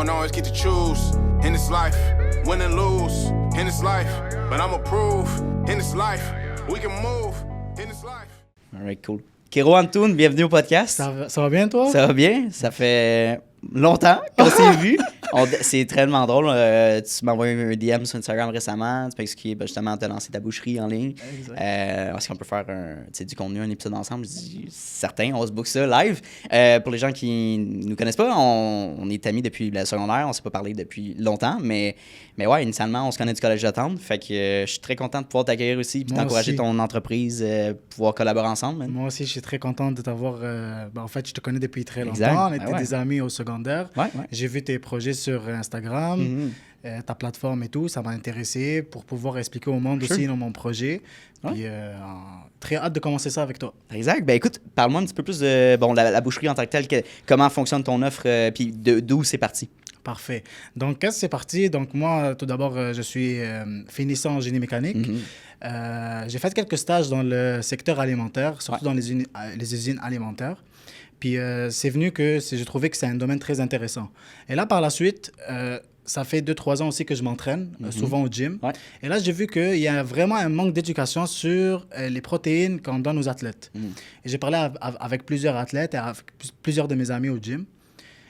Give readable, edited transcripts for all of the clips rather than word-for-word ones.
don't always get to choose in this life, win and lose in this life. But I'ma prove in this life, we can move in this life. All right, cool. Kero Antoun, bienvenue au podcast. Ça va bien, toi? Ça va bien. Ça fait longtemps qu'on s'est vus. C'est tellement drôle. Tu m'as envoyé un DM sur Instagram récemment. Tu m'as expliqué justement de lancer ta boucherie en ligne. Est-ce qu'on peut faire du contenu, un épisode ensemble? Je dis certain, on se book ça live. Pour les gens qui nous connaissent pas, on est amis depuis le secondaire. On s'est pas parlé depuis longtemps. Mais ouais, initialement, on se connaît du collège de Tendre. Fait que je suis très content de pouvoir t'accueillir aussi et d'encourager ton entreprise, pouvoir collaborer ensemble. Moi aussi, je suis très content de t'avoir. En fait, je te connais depuis très longtemps. Exact. On était des amis au secondaire. Ouais. J'ai vu tes projets sur Instagram, ta plateforme et tout. Ça m'a intéressé pour pouvoir expliquer au monde aussi mon projet. Puis très hâte de commencer ça avec toi. Exact. Ben écoute, parle-moi un petit peu plus de la boucherie en tant que telle. Comment fonctionne ton offre, puis d'où c'est parti? Parfait. Donc, qu'est-ce que c'est parti? Donc, moi, tout d'abord, je suis finissant en génie mécanique. J'ai fait quelques stages dans le secteur alimentaire, surtout dans les usines alimentaires. Puis, c'est venu que j'ai trouvé que c'est un domaine très intéressant. Et là, par la suite, ça fait 2-3 ans aussi que je m'entraîne, souvent au gym. Ouais. Et là, j'ai vu qu'il y a vraiment un manque d'éducation sur les protéines qu'on donne aux athlètes. Et j'ai parlé avec plusieurs athlètes et avec plusieurs de mes amis au gym.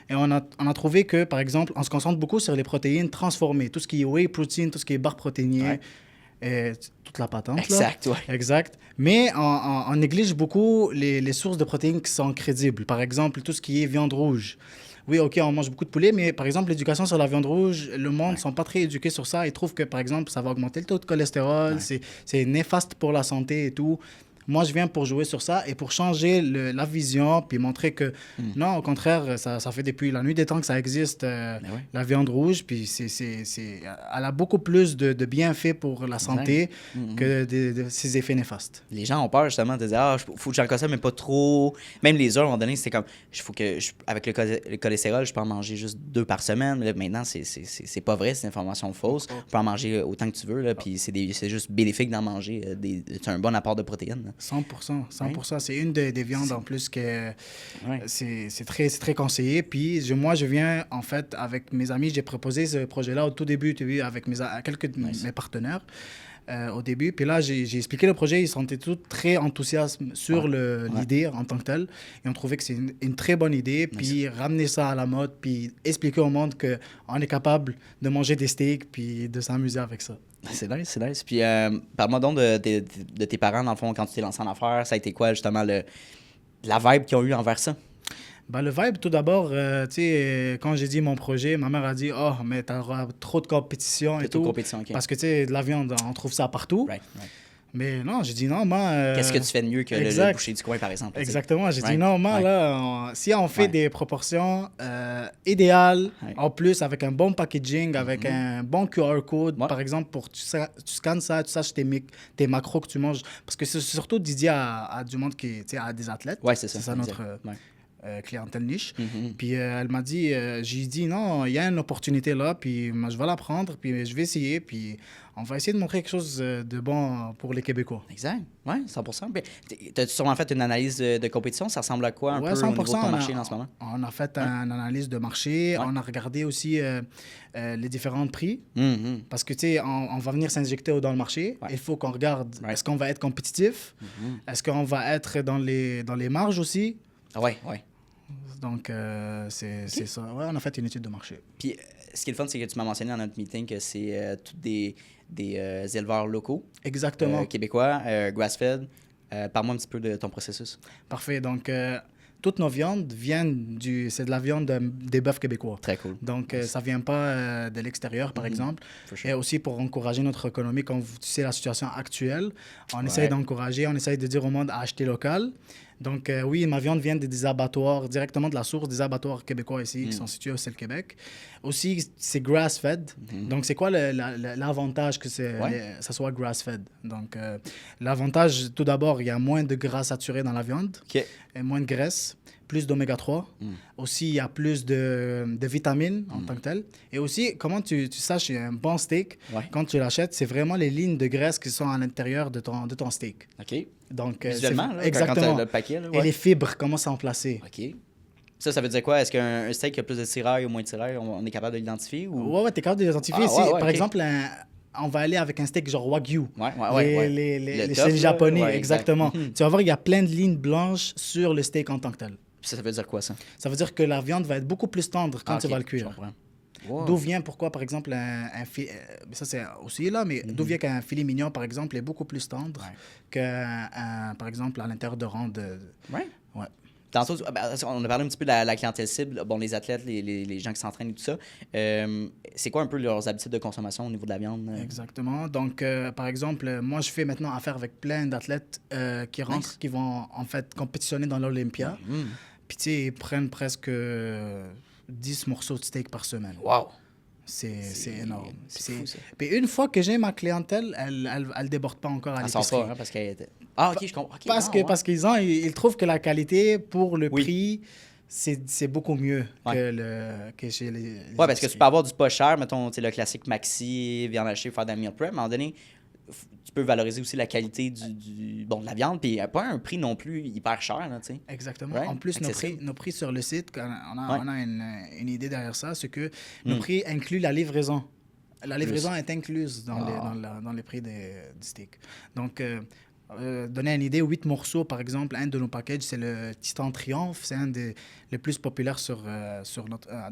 Et on a trouvé que, par exemple, on se concentre beaucoup sur les protéines transformées, tout ce qui est whey protein, tout ce qui est barre protéinée, et toute la patente. Exact, là. Ouais. Exact. Mais on néglige beaucoup les sources de protéines qui sont crédibles. Par exemple, tout ce qui est viande rouge. Oui, OK, on mange beaucoup de poulet, mais par exemple, l'éducation sur la viande rouge, le monde ne sont pas très éduqués sur ça. Ils trouvent que, par exemple, ça va augmenter le taux de cholestérol, c'est néfaste pour la santé et tout. Moi, je viens pour jouer sur ça et pour changer la vision, puis montrer que non, au contraire, ça fait depuis la nuit des temps que ça existe, la viande rouge, puis elle a beaucoup plus de bienfaits pour la santé que de ses effets néfastes. Les gens ont peur justement de dire faut que j'en consomme, mais pas trop. Même les heures, à un moment donné, c'était comme avec le cholestérol, je peux en manger juste 2 par semaine. Là, maintenant, c'est pas vrai, c'est une information fausse. Tu peux en manger autant que tu veux, là, puis c'est juste bénéfique d'en manger. C'est un bon apport de protéines. 100%. Ouais. C'est une des viandes en plus que c'est très conseillé. Puis moi, je viens, en fait, avec mes amis, j'ai proposé ce projet-là au tout début, tu vois, avec quelques de mes partenaires au début. Puis là, j'ai expliqué le projet. Ils sont tous très enthousiastes sur l'idée en tant que telle. Et on trouvait que c'est une très bonne idée. Puis ramener ça à la mode, puis expliquer au monde qu'on est capable de manger des steaks puis de s'amuser avec ça. C'est nice. Puis parle-moi donc de tes parents, dans le fond, quand tu t'es lancé en affaires. Ça a été quoi, justement, la vibe qu'ils ont eu envers ça? Le vibe, tout d'abord, tu sais, quand j'ai dit mon projet, ma mère a dit « Oh, mais t'auras trop de compétition et tout. » Parce que, tu sais, de la viande, on trouve ça partout. Right. Mais non, j'ai dit non, moi... Qu'est-ce que tu fais de mieux que le boucher du coin, par exemple? Exactement. J'ai dit non, moi, là, si on fait des proportions idéales, en plus, avec un bon packaging, avec un bon QR code, par exemple, pour tu scannes ça, tu saches tes macros que tu manges. Parce que c'est surtout dédié à du monde à des athlètes. Oui, c'est ça. C'est ça notre... clientèle niche. Puis elle m'a dit, j'ai dit non, il y a une opportunité là, puis moi, je vais la prendre, puis je vais essayer, puis on va essayer de montrer quelque chose de bon pour les Québécois. Exact, oui, 100%. T'as-tu sûrement fait une analyse de compétition? Ça ressemble à quoi un peu 100%, au niveau de ton marché en ce moment? On a fait une analyse de marché, on a regardé aussi les différents prix, parce que tu sais, on va venir s'injecter dans le marché, il faut qu'on regarde, est-ce qu'on va être compétitif? Est-ce qu'on va être dans les marges aussi? Oui. Donc, c'est ça. Ouais, on a fait une étude de marché. Puis, ce qui est le fun, c'est que tu m'as mentionné dans notre meeting que c'est tous des éleveurs locaux. Exactement. Québécois, grass-fed. Parle-moi un petit peu de ton processus. Parfait. Donc, toutes nos viandes viennent c'est de la viande des bœufs québécois. Très cool. Donc, ça ne vient pas de l'extérieur, par exemple. Sure. Et aussi pour encourager notre économie, comme tu sais, la situation actuelle, on essaye d'encourager, on essaye de dire au monde à acheter local. Donc, oui, ma viande vient des abattoirs, directement de la source, des abattoirs québécois ici, qui sont situés au Québec. Aussi, c'est grass-fed. Donc, c'est quoi l'avantage que ça soit grass-fed? Donc, l'avantage, tout d'abord, il y a moins de gras saturé dans la viande, et moins de graisse, plus d'oméga 3. Aussi, il y a plus de vitamines en tant que telles. Et aussi, comment tu saches un bon steak, quand tu l'achètes, c'est vraiment les lignes de graisse qui sont à l'intérieur de ton steak. OK. Donc, visuellement, là, exactement. Quand le paquet, là, et les fibres, comment s'en placer. OK. Ça veut dire quoi? Est-ce qu'un steak a plus de tirail ou moins de tirail, on est capable de l'identifier? Ou... Ouais, t'es capable de l'identifier. Par exemple, on va aller avec un steak genre Wagyu. Les steaks japonais, ouais, exactement. Tu vas voir, il y a plein de lignes blanches sur le steak en tant que tel. Ça veut dire quoi, ça? Ça veut dire que la viande va être beaucoup plus tendre quand tu vas le cuire. Wow. D'où vient, pourquoi, par exemple, ça c'est aussi là, mais d'où vient qu'un filet mignon, par exemple, est beaucoup plus tendre par exemple, à l'intérieur de rang de... Ouais. Ouais. Tantôt, on a parlé un petit peu de la clientèle cible, bon, les athlètes, les gens qui s'entraînent et tout ça. C'est quoi un peu leurs habitudes de consommation au niveau de la viande? Exactement. Donc, par exemple, moi, je fais maintenant affaire avec plein d'athlètes qui rentrent, qui vont en fait compétitionner dans l'Olympia. Puis, tu sais, ils prennent presque 10 morceaux de steak par semaine. Wow! C'est énorme. C'est fou, ça. Puis une fois que j'ai ma clientèle, elle déborde pas encore à l'épicerie. Pas, hein, parce qu'elle était... Ah, OK, je comprends. Okay, parce qu'ils trouvent que la qualité pour le prix, c'est beaucoup mieux que chez les ouais, parce que tu peux avoir du pas cher, mettons, le classique maxi, viande hachée, faire de la meal prep, à un moment donné, tu peux valoriser aussi la qualité de la viande, puis pas un prix non plus hyper cher, là, tu sais. Exactement. En plus, nos prix sur le site, on a une idée derrière ça, c'est que nos prix incluent la livraison. La livraison est incluse dans les prix du steak. Donc, donner une idée, 8 morceaux, par exemple, un de nos packages, c'est le Titan Triomphe. C'est un des les plus populaires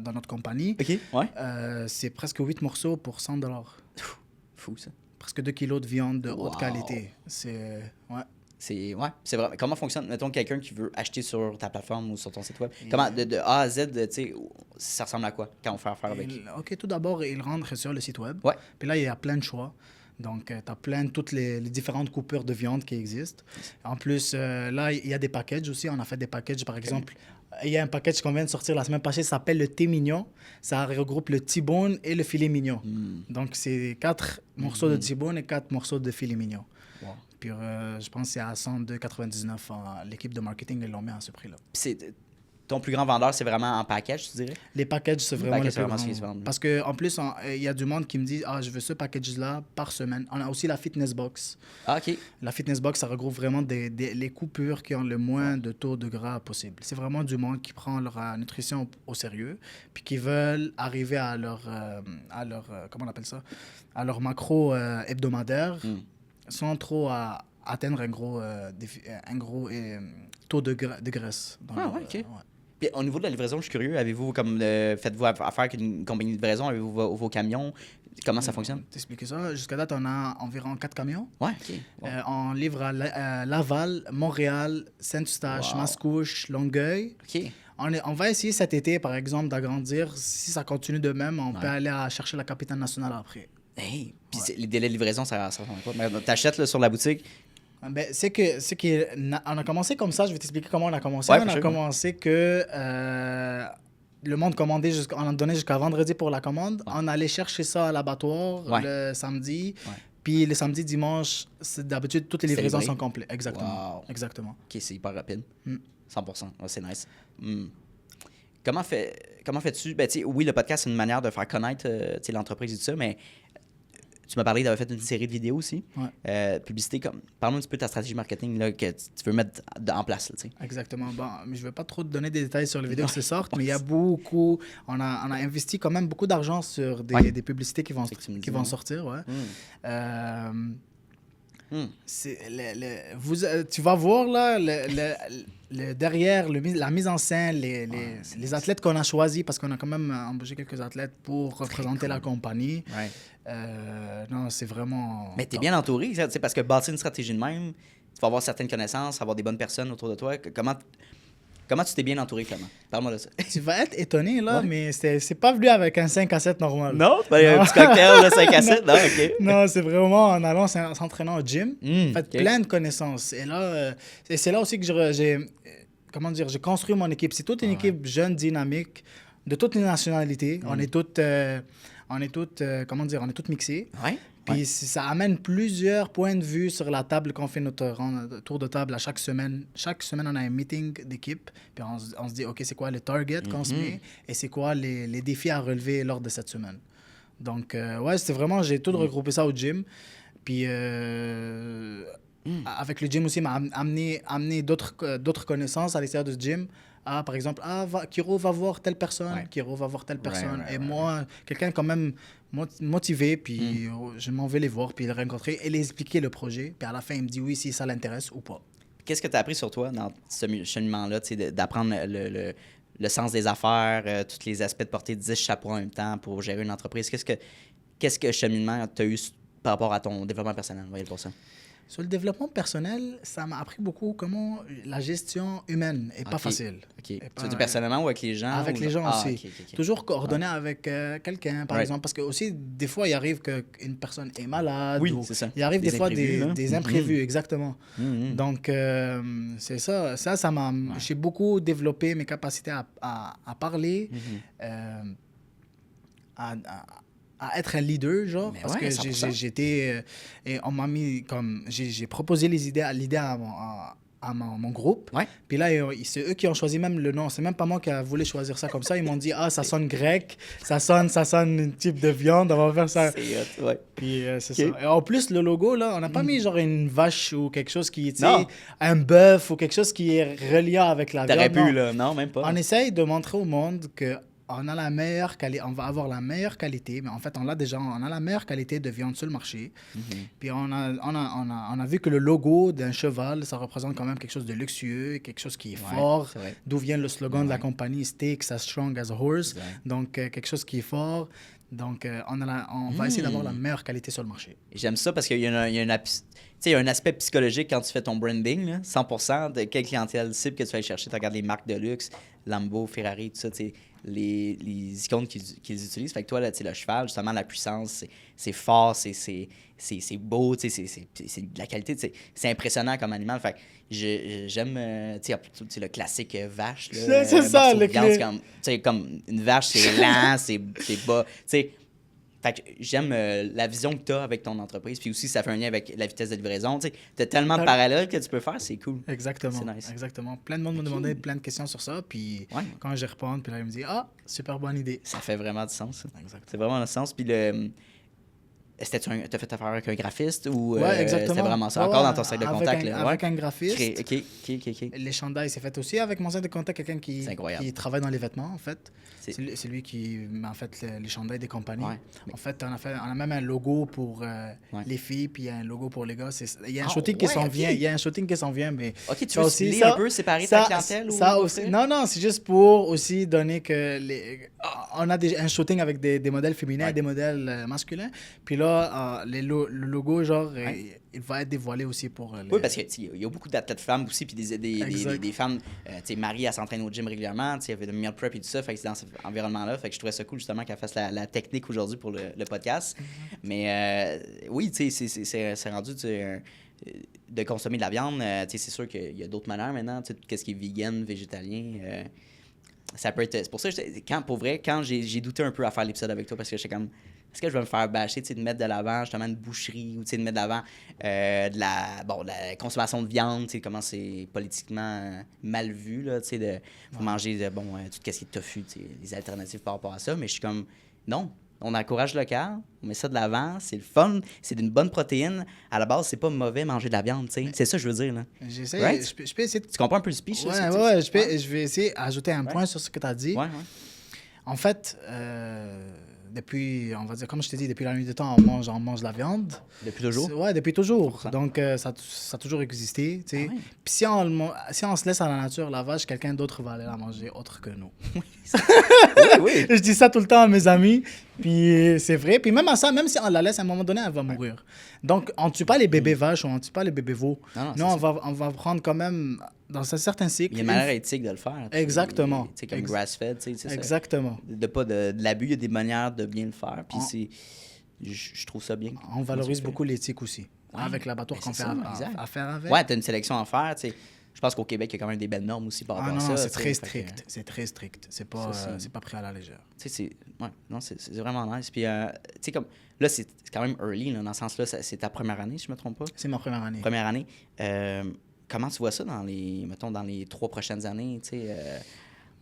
dans notre compagnie. OK, ouais. C'est presque 8 morceaux pour $100. Fou, ça. Presque 2 kilos de viande de haute qualité. C'est vrai. Comment fonctionne, mettons, quelqu'un qui veut acheter sur ta plateforme ou sur ton site web? Comment, de A à Z, tu sais, ça ressemble à quoi quand on fait affaire avec? OK, tout d'abord, il rentre sur le site web. Ouais. Puis là, il y a plein de choix. Donc, tu as toutes les différentes coupures de viande qui existent. En plus, là, il y a des packages aussi. On a fait des packages, par exemple. Il y a un package qu'on vient de sortir la semaine passée, ça s'appelle le thé mignon. Ça regroupe le T-bone et le filet mignon. Donc, c'est 4 morceaux de T-bone et 4 morceaux de filet mignon. Wow. Puis, je pense que c'est à 102,99. L'équipe de marketing, ils l'ont mis à ce prix-là. Ton plus grand vendeur, c'est vraiment en package, tu dirais? Les packages, c'est vraiment le plus grand. Ce qui se vend. Parce qu'en plus, il y a du monde qui me dit « Ah, je veux ce package-là par semaine. » On a aussi la Fitness Box. Ah, OK. La Fitness Box, ça regroupe vraiment les coupures qui ont le moins de taux de gras possible. C'est vraiment du monde qui prend leur nutrition au sérieux, puis qui veulent arriver à leur comment on appelle ça? À leur macro hebdomadaire, sans trop atteindre un gros taux de graisse. OK. Puis, au niveau de la livraison, je suis curieux. Avez-vous faites-vous affaire avec une compagnie de livraison? Avez-vous vos camions? Comment ça fonctionne? T'expliquer ça. Jusqu'à date, on a environ 4 camions. Ouais, OK. Wow. On livre à Laval, Montréal, Saint-Eustache, Mascouche, Longueuil. OK. On va essayer cet été, par exemple, d'agrandir. Si ça continue de même, on peut aller chercher la capitale nationale après. Hey! Puis les délais de livraison, ça ressemble à quoi? T'achètes sur la boutique? Ben, on a commencé comme ça. Je vais t'expliquer comment on a commencé. Ouais, on a commencé que le monde commandait, on en donnait jusqu'à vendredi pour la commande. Ouais. On allait chercher ça à l'abattoir le samedi. Ouais. Puis le samedi, dimanche, d'habitude, toutes les livraisons sont complètes. Exactement. Wow. Exactement. OK, c'est hyper rapide. 100%. Ouais, c'est nice. Comment fais-tu? Ben, oui, le podcast, c'est une manière de faire connaître l'entreprise et tout ça, mais tu m'as parlé d'avoir fait une série de vidéos aussi. Ouais. Publicité, parle-moi un petit peu de ta stratégie marketing là, que tu veux mettre en place. Là, exactement. Bon, mais je ne vais pas trop te donner des détails sur les vidéos qui sortent, mais il y a beaucoup... On a investi quand même beaucoup d'argent sur des publicités qui vont sortir. Ouais. Tu vas voir là, derrière la mise en scène, les athlètes qu'on a choisis, parce qu'on a quand même embauché quelques athlètes pour représenter la compagnie. Ouais. Non, c'est vraiment... Mais tu es bien entouré, parce que bâtir une stratégie de même, tu vas avoir certaines connaissances, avoir des bonnes personnes autour de toi. Comment tu t'es bien entouré, Clément? Parle-moi de ça. Tu vas être étonné, là, mais c'est pas venu avec un 5 à 7 normal. Non? Un petit cocktail, là, 5 à 7? Non, OK. Non, c'est vraiment en allant s'entraîner au gym. Fait plein de connaissances. Et là, c'est là aussi que j'ai construit mon équipe. C'est toute une équipe jeune, dynamique, de toutes les nationalités. On est toutes mixées. Ouais. Puis ça amène plusieurs points de vue sur la table quand on fait notre tour de table à chaque semaine. Chaque semaine, on a un meeting d'équipe. Puis on se dit, OK, c'est quoi le target qu'on se met et c'est quoi les défis à relever lors de cette semaine. Donc, c'était vraiment, j'ai tout regroupé ça au gym. Puis avec le gym aussi, m'a amené d'autres connaissances à l'extérieur du gym. Ah, par exemple, Kiro va voir telle personne, Ouais. Kiro va voir telle personne. Ouais, Et ouais, moi, quelqu'un quand même motivé, puis je m'en vais les voir, puis les rencontrer et les expliquer le projet. Puis à la fin, il me dit oui, si ça l'intéresse ou pas. Qu'est-ce que tu as appris sur toi dans ce cheminement-là, d'apprendre le sens des affaires, tous les aspects de porter 10 chapeaux en même temps pour gérer une entreprise? Qu'est-ce que cheminement tu as eu par rapport à ton développement personnel? Voyez pour ça. Sur le développement personnel, ça m'a appris beaucoup comment la gestion humaine est pas facile. OK. Est Tu pas- veux dire personnellement ou avec les gens? Avec ou... les gens aussi. OK. Toujours coordonner avec quelqu'un, par Right. exemple. Parce que aussi, des fois, il arrive qu'une personne est malade. Oui, ou c'est ça. Il arrive Des des fois imprévus, là. des imprévus, exactement. Mhm. Donc, c'est ça. Ça m'a... J'ai beaucoup développé mes capacités à parler, à être un leader, genre. Mais Parce ouais, que 100%. j'étais... et on m'a mis comme... J'ai proposé l'idée à mon groupe. Ouais. Puis là, c'est eux qui ont choisi même le nom. C'est même pas moi qui a voulu choisir ça comme ça. Ils m'ont dit, ça sonne grec, ça sonne un type de viande, on va faire ça. C'est hot, ouais. Puis c'est Ok. ça. Et en plus, le logo, là, on n'a pas mis genre une vache ou quelque chose qui, tu Non. sais, un bœuf ou quelque chose qui est relié avec la T'aurais viande. pu, Non. là. Non, même pas. On essaye de montrer au monde que on a la meilleure qualité, on va avoir la meilleure qualité, mais en fait, on a la meilleure qualité de viande sur le marché. Puis on a vu que le logo d'un cheval, ça représente quand même quelque chose de luxueux, quelque chose qui est Ouais, fort, c'est vrai. d'où vient le slogan de la compagnie, Steaks as strong as a horse. Exact. Donc, quelque chose qui est fort. Donc, on va essayer d'avoir la meilleure qualité sur le marché. J'aime ça parce qu'il y a, il y a il y a un aspect psychologique quand tu fais ton branding, là, 100% de quelle clientèle cible que tu vas aller chercher. Tu regardes les marques de luxe, Lambo, Ferrari, tout ça, les icônes qu'ils utilisent. Fait que toi, là, le cheval, justement, la puissance, c'est fort, c'est beau, c'est de la qualité. C'est impressionnant comme animal. Fait que j'aime le classique vache. Là, C'est ça, morceau le de viande, clé. comme une vache, c'est lent, c'est bas. Fait que j'aime la vision que tu as avec ton entreprise. Puis aussi, ça fait un lien avec la vitesse de livraison. Tu as tellement de parallèles que tu peux faire, c'est cool. Exactement. C'est nice. Exactement. Plein de monde me demandait plein de questions sur ça. Puis Ouais. quand je réponds, puis là, il me dit super bonne idée. Ça fait vraiment du sens. Ça. Exactement. C'est vraiment du sens. Puis t'as fait affaire avec un graphiste ou Ouais, exactement. c'était vraiment ça? Ouais, Encore dans ton cercle de avec contact? un- là. avec Ouais. un graphiste. OK. Les chandails, c'est fait aussi avec mon cercle de contact, quelqu'un C'est incroyable. qui travaille dans les vêtements, en fait. C'est- C'est lui qui met en fait les chandails des compagnies. Ouais. En fait, on a même un logo pour Ouais. les filles, puis il y a un logo pour les gars. Il y a un Ah, shooting qui ouais, s'en ok. vient. Il y a un shooting qui s'en vient, mais OK, tu ça veux aussi, splitter un peu, séparer ta clientèle? ça ou aussi. Non, c'est juste pour aussi donner que on a un shooting avec des modèles féminins et des modèles masculins. Puis là, le logo, genre, il va être dévoilé aussi pour les... Oui, parce qu'il y a beaucoup d'athlètes femmes aussi, puis Exact. des femmes. Tu sais, Marie, elle s'entraîne au gym régulièrement, tu sais, elle fait de meal prep et tout ça, fait que c'est dans cet environnement-là. Fait que je trouvais ça cool, justement, qu'elle fasse la technique aujourd'hui pour le podcast. Mais oui, tu sais, c'est rendu, tu sais, de consommer de la viande. Tu sais, c'est sûr qu'il y a d'autres manières maintenant, tu sais, qu'est-ce qui est vegan, végétalien. Ça peut être. C'est pour ça que pour vrai, quand j'ai douté un peu à faire l'épisode avec toi, parce que j'étais comme. Est-ce que je vais me faire bâcher, tu sais, de mettre de l'avant justement une boucherie ou tu sais, de mettre de l'avant de la consommation de viande, tu sais, comment c'est politiquement mal vu, là, tu sais, de faut manger tout ce qui est tofu, tu sais, les alternatives par rapport à ça. Mais je suis comme, non, on encourage local, on met ça de l'avant, c'est le fun, c'est d'une bonne protéine. À la base, c'est pas mauvais manger de la viande, tu sais. C'est ça que je veux dire, là. J'essaie, Right? je peux essayer de... Tu comprends un peu le speech, là? Ouais, je vais essayer d'ajouter un point sur ce que tu as dit. Ouais. En fait, depuis, on va dire, comme je t'ai dit, depuis la nuit des temps, on mange de la viande. Depuis toujours? Ouais, depuis toujours. 100%. Donc, ça a toujours existé, tu sais. Ah ouais. Puis si on se laisse à la nature, la vache, quelqu'un d'autre va aller la manger autre que nous. Oui. Je dis ça tout le temps à mes amis, puis c'est vrai. Puis même à ça, même si on la laisse, à un moment donné, elle va mourir. Donc, on ne tue pas les bébés vaches ou on ne tue pas les bébés veaux. Non, Nous, on va prendre quand même, dans un certain cycle... Il y a une manière éthique de le faire. Tu sais. Exactement. Tu sais, comme grass-fed, tu sais, c'est ça. Exactement. De l'abus, il y a des manières de bien le faire. Puis On- je trouve ça bien. On valorise beaucoup l'éthique aussi. Ouais, Avec l'abattoir ben qu'on c'est fait ça, exact. à faire avec. Ouais, t'as une sélection à faire, tu sais. Je pense qu'au Québec, il y a quand même des belles normes aussi par Ah rapport non, à ça. c'est très tu sais. Fait que, strict. C'est très strict. C'est pas, Ça, c'est pas pris à la légère. Tu sais, c'est vraiment nice. Puis, tu sais, comme, là, c'est quand même early, là, dans ce sens-là. C'est ta première année, si je me trompe pas. C'est ma première année. Première année. Comment tu vois ça dans les 3 prochaines années, tu sais?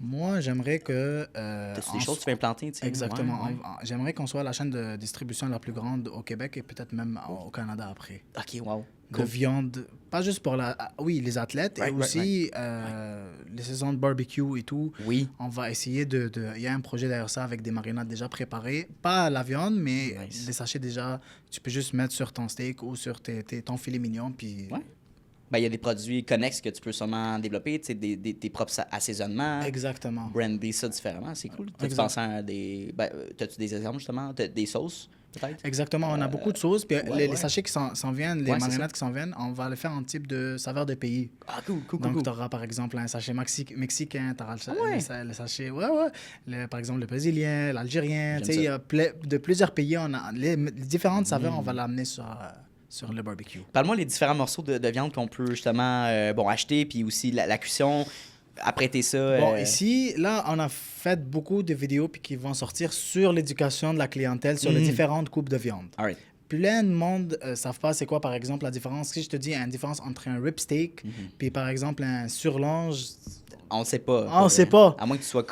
Moi, j'aimerais que... T'as-tu des choses que tu veux implanter? Tu sais? Exactement. Ouais. J'aimerais qu'on soit la chaîne de distribution la plus grande au Québec et peut-être même au Canada après. OK, wow. De viande, pas juste pour les athlètes, et aussi les saisons de barbecue et tout. Oui. On va essayer il y a un projet derrière ça avec des marinades déjà préparées. Pas la viande, mais des sachets déjà, tu peux juste mettre sur ton steak ou sur ton filet mignon. Puis... Ouais. Ben, il y a des produits connexes que tu peux sûrement développer, tu sais, tes propres assaisonnements. Exactement. Brander ça différemment, c'est cool. T'as-tu pensé à des... Ben, t'as-tu des exemples, justement? Des sauces, peut-être? Exactement. On a beaucoup de sauces. Puis les sachets qui s'en viennent, les marinades qui s'en viennent, on va les faire en type de saveur de pays. Ah, cool. Donc, tu auras, par exemple, un sachet mexicain, tu auras le sachet... par exemple, le brésilien, l'algérien. Tu sais, il y a de plusieurs pays. On a les différentes saveurs, on va l'amener sur le barbecue. Parle-moi les différents morceaux de viande qu'on peut justement acheter, puis aussi la cuisson, apprêter ça. Bon, ici, là, on a fait beaucoup de vidéos puis qui vont sortir sur l'éducation de la clientèle, sur les différentes coupes de viande. All right. Plein de monde ne savent pas c'est quoi, par exemple, la différence. Si je te dis une différence entre un rib steak puis, par exemple, un surlonge... On ne sait pas. On ne sait pas. À moins que tu sois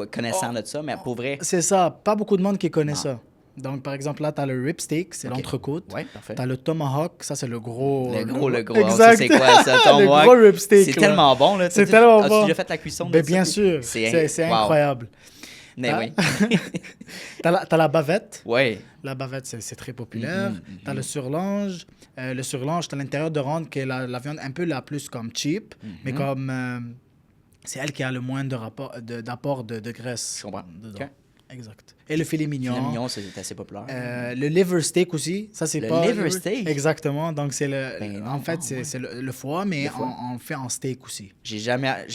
connaissant de ça, mais pour vrai... C'est ça. Pas beaucoup de monde qui connaît ça. Donc, par exemple, là, tu as le rib steak, c'est l'entrecôte. Oui, parfait. Tu as le tomahawk, ça, c'est le gros. Le gros. Exact. C'est quoi ça, ton le gros rib steak. C'est tellement bon, là. C'est tellement bon. As-tu déjà fait la cuisson de Ben, ça? bien sûr. C'est incroyable. Mais oui. T'as la bavette. Oui. La bavette, c'est très populaire. T'as le surlonge. Le surlonge, t'as l'intérieur de ronde qui est la viande un peu la plus comme cheap, mais comme... c'est elle qui a le moins d'apport de graisse. Je comprends. Dedans. Exact. Et le filet mignon. Le filet mignon, c'est assez populaire. Le liver steak aussi. Ça, c'est pas... Le liver steak? Exactement. Donc, c'est le... Ben en fait, c'est le foie, mais on le fait en steak aussi. J'ai jamais...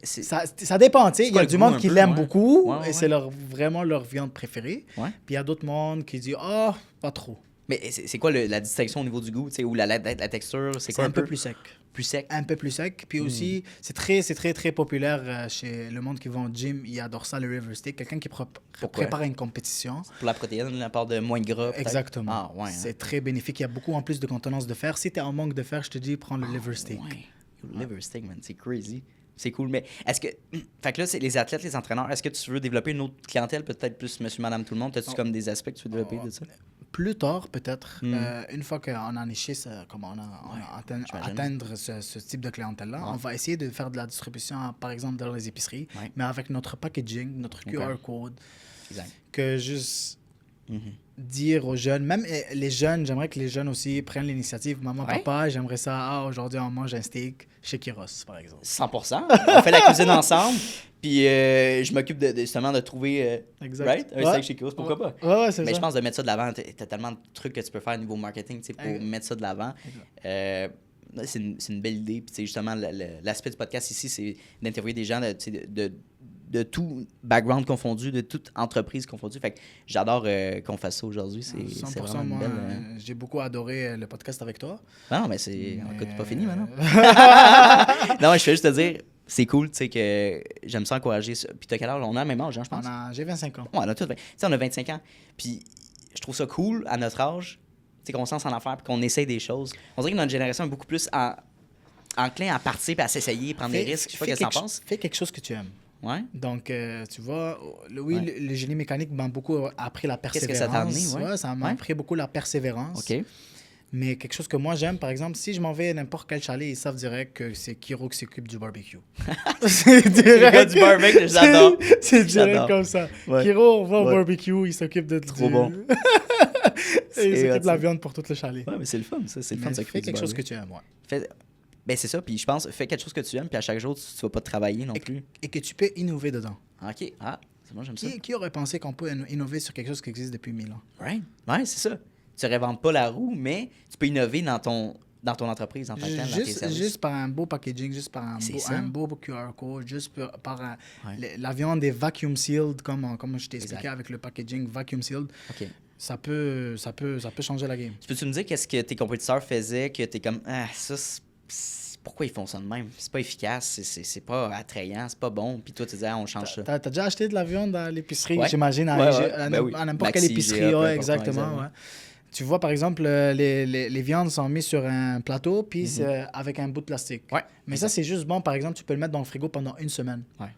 Ça dépend, tu sais. Il y a du monde qui l'aime beaucoup, Ouais. et c'est vraiment leur viande préférée. Ouais. Puis il y a d'autres mondes qui disent « Ah, pas trop ». Mais c'est quoi la distinction au niveau du goût, tu sais, ou la texture? C'est quoi C'est un peu plus sec. Plus sec? Un peu plus sec. Puis aussi, c'est très, très populaire chez le monde qui va au gym. Ils adorent ça, le river steak. Quelqu'un qui prépare une compétition. Pour la protéine, la part de moins de gras, peut-être? Exactement. Ah, ouais. C'est très bénéfique. Il y a beaucoup en plus de contenance de fer. Si tu es en manque de fer, je te dis, prends le liver steak. Ouais. Le liver steak, man, c'est crazy. C'est cool, mais est-ce que... Fait que là, c'est les athlètes, les entraîneurs, est-ce que tu veux développer une autre clientèle, peut-être plus monsieur, madame, tout le monde? As-tu comme des aspects que tu veux développer de ça? Plus tard, peut-être, une fois qu'on a niché, comme on a atteindre ce type de clientèle-là, on va essayer de faire de la distribution, par exemple, dans les épiceries, mais avec notre packaging, notre QR code, que juste dire aux jeunes, même les jeunes, j'aimerais que les jeunes aussi prennent l'initiative. Maman, papa, j'aimerais ça, aujourd'hui on mange un steak chez Kiros, par exemple. 100%. On fait la cuisine ensemble. Puis je m'occupe justement de trouver un steak chez Kiros. Pourquoi pas? Ouais, c'est ça. Mais je pense de mettre ça de l'avant. T'as tellement de trucs que tu peux faire au niveau marketing pour mettre ça de l'avant. C'est une belle idée. Puis justement, l'aspect du podcast ici, c'est d'interviewer des gens de tout background confondu, de toute entreprise confondue. Fait que j'adore qu'on fasse ça aujourd'hui. C'est vraiment une belle... J'ai beaucoup adoré le podcast avec toi. Non, mais c'est pas fini maintenant. Non, je fais juste te dire... C'est cool, tu sais, que j'aime ça encourager ça. Puis t'as quel âge? On a le même âge, hein, je pense. J'ai 25 ans. Ouais, on a tous 20. Tu sais, on a 25 ans. Puis je trouve ça cool, à notre âge, tu sais, qu'on se lance en affaires puis qu'on essaye des choses. On dirait que notre génération est beaucoup plus enclin à participer, à s'essayer, prendre des risques. Je sais pas ce que t'en penses. Fais quelque chose que tu aimes. Ouais. Donc, tu vois, le génie mécanique m'a beaucoup appris la persévérance. Qu'est-ce que ça t'a amené? Ouais, ça m'a appris beaucoup la persévérance. OK. Mais quelque chose que moi j'aime, par exemple, si je m'en vais à n'importe quel chalet, ils savent direct que c'est Kiro qui s'occupe du barbecue. C'est direct. Du barbecue, j'adore. C'est direct comme ça. Ouais. Kiro, on va au barbecue, il s'occupe de... Trop bon. Et il s'occupe de la viande pour tout le chalet. Ouais, mais c'est le fun, ça. C'est le fun de s'occuper du barbecue. Fais quelque chose que tu aimes, ouais. Ben c'est ça, puis je pense, fais quelque chose que tu aimes, puis à chaque jour, tu vas pas travailler non plus. Et que tu peux innover dedans. OK. C'est moi, j'aime ça. Qui aurait pensé qu'on peut innover sur quelque chose qui existe depuis 1000 ans? Ouais, c'est ça. Tu réinventes pas la roue, mais tu peux innover dans ton entreprise, en tant que tel, dans tes services. Juste par un beau packaging, juste par un beau QR code, juste par la viande est vacuum sealed, comme je t'ai expliqué avec le packaging vacuum sealed. OK. Ça peut changer la game. Peux-tu me dire qu'est-ce que tes compétiteurs faisaient, que t'es comme, pourquoi ils font ça de même? C'est pas efficace, c'est pas attrayant, c'est pas bon. Puis toi, tu disais, on change ça. T'as déjà acheté de la viande à l'épicerie, ouais. J'imagine, à n'importe quelle épicerie. Ouais, exactement. Ouais. Tu vois, par exemple, les viandes sont mises sur un plateau, puis c'est avec un bout de plastique. Ouais, mais ça, c'est juste bon. Par exemple, tu peux le mettre dans le frigo pendant 1 semaine. Ouais.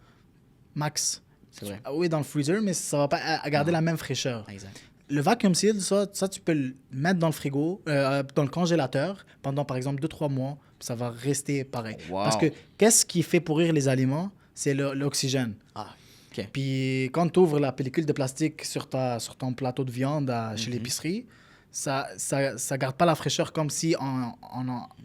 max. C'est vrai. Oui, dans le freezer, mais ça va pas garder la même fraîcheur. Exact. Le vacuum seal, ça, tu peux le mettre dans le frigo, dans le congélateur, pendant par exemple 2-3 mois, puis ça va rester pareil. Wow. Parce que qu'est-ce qui fait pourrir les aliments? C'est l'oxygène. Ah, OK. Puis quand tu ouvres la pellicule de plastique sur ton plateau de viande chez l'épicerie, ça garde pas la fraîcheur comme si on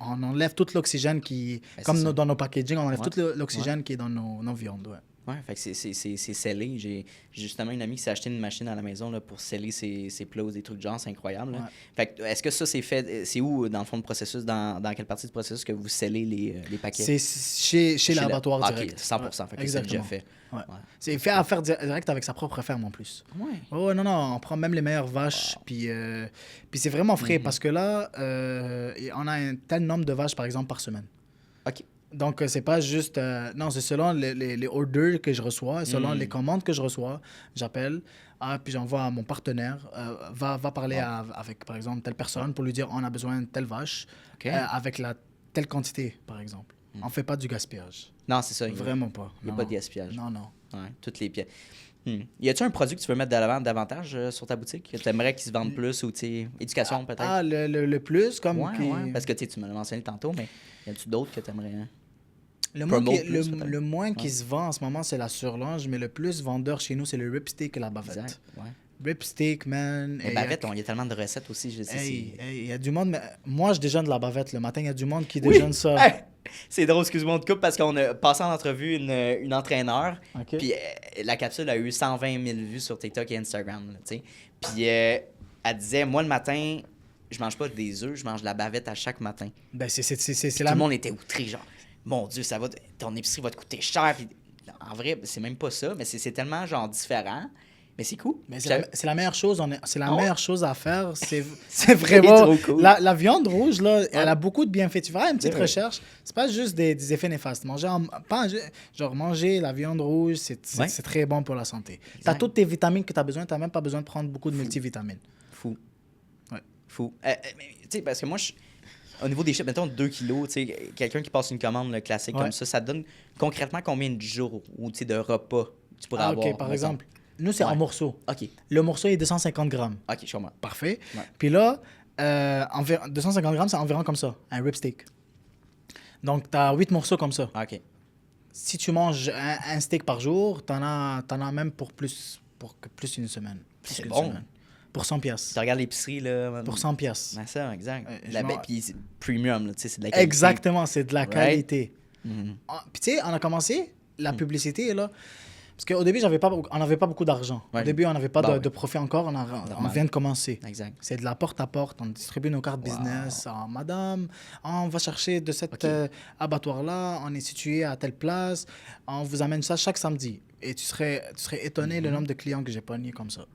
enlève tout l'oxygène qui... Ben, comme c'est ça. dans nos packaging, on enlève Ouais. tout l'oxygène qui est dans nos viandes. Ouais. Ouais, fait que c'est scellé. J'ai justement une amie qui s'est acheté une machine à la maison là, pour sceller ses plats ou des trucs de genre, c'est incroyable. Là. Ouais. Fait que est-ce que ça c'est fait, c'est où dans le fond du processus, dans quelle partie du processus que vous scellez les paquets? C'est chez l'abattoir Ah, direct. OK, 100%, Ouais, fait que c'est exactement. déjà fait. Ouais. Ouais. C'est fait à faire direct avec sa propre ferme en plus. Ouais. Oh non, on prend même les meilleures vaches, puis c'est vraiment frais parce que là, on a un tel nombre de vaches, par exemple, par semaine. OK. Donc, c'est pas juste... non, c'est selon les orders que je reçois, selon les commandes que je reçois, j'appelle, puis j'envoie à mon partenaire, va parler avec, par exemple, telle personne pour lui dire on a besoin de telle vache, OK. avec telle quantité, par exemple. On fait pas du gaspillage. Non, c'est ça. Vraiment pas. Il n'y a Non, pas non. de gaspillage. Non, non. Ouais, toutes les pièces. Y a-tu un produit que tu veux mettre de l'avant davantage sur ta boutique? Que tu aimerais qu'il se vende plus ou, tu sais, éducation peut-être? Ah, le plus, comme... ouais, qui- ouais, parce que tu me l'as mentionné tantôt, mais y a-tu d'autres que tu aimerais? Le moins, Promote qui, plus, peut-être. le moins qui se vend en ce moment, c'est la surlonge, mais le plus vendeur chez nous, c'est le ripstick et la bavette. Exact. Ouais. Ripstick, man. Les bavettes, il y a tellement de recettes aussi. Je sais, Hey, c'est... il y a du monde. Mais moi, je déjeune de la bavette le matin. Il y a du monde qui Oui! déjeune ça. Hey! C'est drôle, excuse-moi, on te coupe parce qu'on a passé en entrevue une entraîneur. OK. Puis la capsule a eu 120 000 vues sur TikTok et Instagram. Là, tu sais. Puis elle disait, moi le matin, je mange pas des œufs, je mange de la bavette à chaque matin. Ben, c'est Tout le monde était outré, genre, mon Dieu, ton épicerie va te coûter cher. Puis, en vrai, c'est même pas ça, mais c'est tellement genre différent. Mais c'est cool. Mais c'est la meilleure chose. C'est la Ah ouais? meilleure chose à faire. C'est vraiment. trop cool. La viande rouge, là, elle a beaucoup de bienfaits. Tu feras une petite C'est vrai. recherche. C'est pas juste des effets néfastes. Manger la viande rouge, Ouais. c'est très bon pour la santé. Tu as toutes tes vitamines que tu as besoin. Tu n'as même pas besoin de prendre beaucoup de multivitamines. Fou. Ouais. Fou. Mais, tu sais, parce que moi, au niveau des chips, mettons 2 kilos, tu sais, quelqu'un qui passe une commande classique Ouais. comme ça te donne concrètement combien de jours ou tu sais, de repas tu pourrais avoir? OK, par mettons? exemple. Nous, c'est en Ouais. morceaux. OK. Le morceau est 250 grammes. OK, je comprends. Parfait. Ouais. Puis là, 250 grammes, c'est environ comme ça, un ripstick. Donc, tu as 8 morceaux comme ça. OK. Si tu manges un steak par jour, t'en as même pour plus d'une semaine. Plus C'est qu'une bon. semaine. Pour 100 pièces. Tu regardes l'épicerie, là. Pour 100 pièces. Ben ça, exact. je La m'en- puis c'est premium, là, tu sais, c'est de la qualité. Exactement, c'est de la Right. qualité. Mhm. Puis tu sais, on a commencé la publicité, là. Parce qu'au début, on n'avait pas beaucoup d'argent. Ouais. Au début, on n'avait pas Bah de ouais. profit encore. On Normal. vient de commencer. Exact. C'est de la porte à porte. On distribue nos cartes business. Ah, madame, on va chercher de cet Ok. abattoir-là. On est situé à telle place. On vous amène ça chaque samedi. Et tu serais étonné Mhm. le nombre de clients que j'ai pognés comme ça.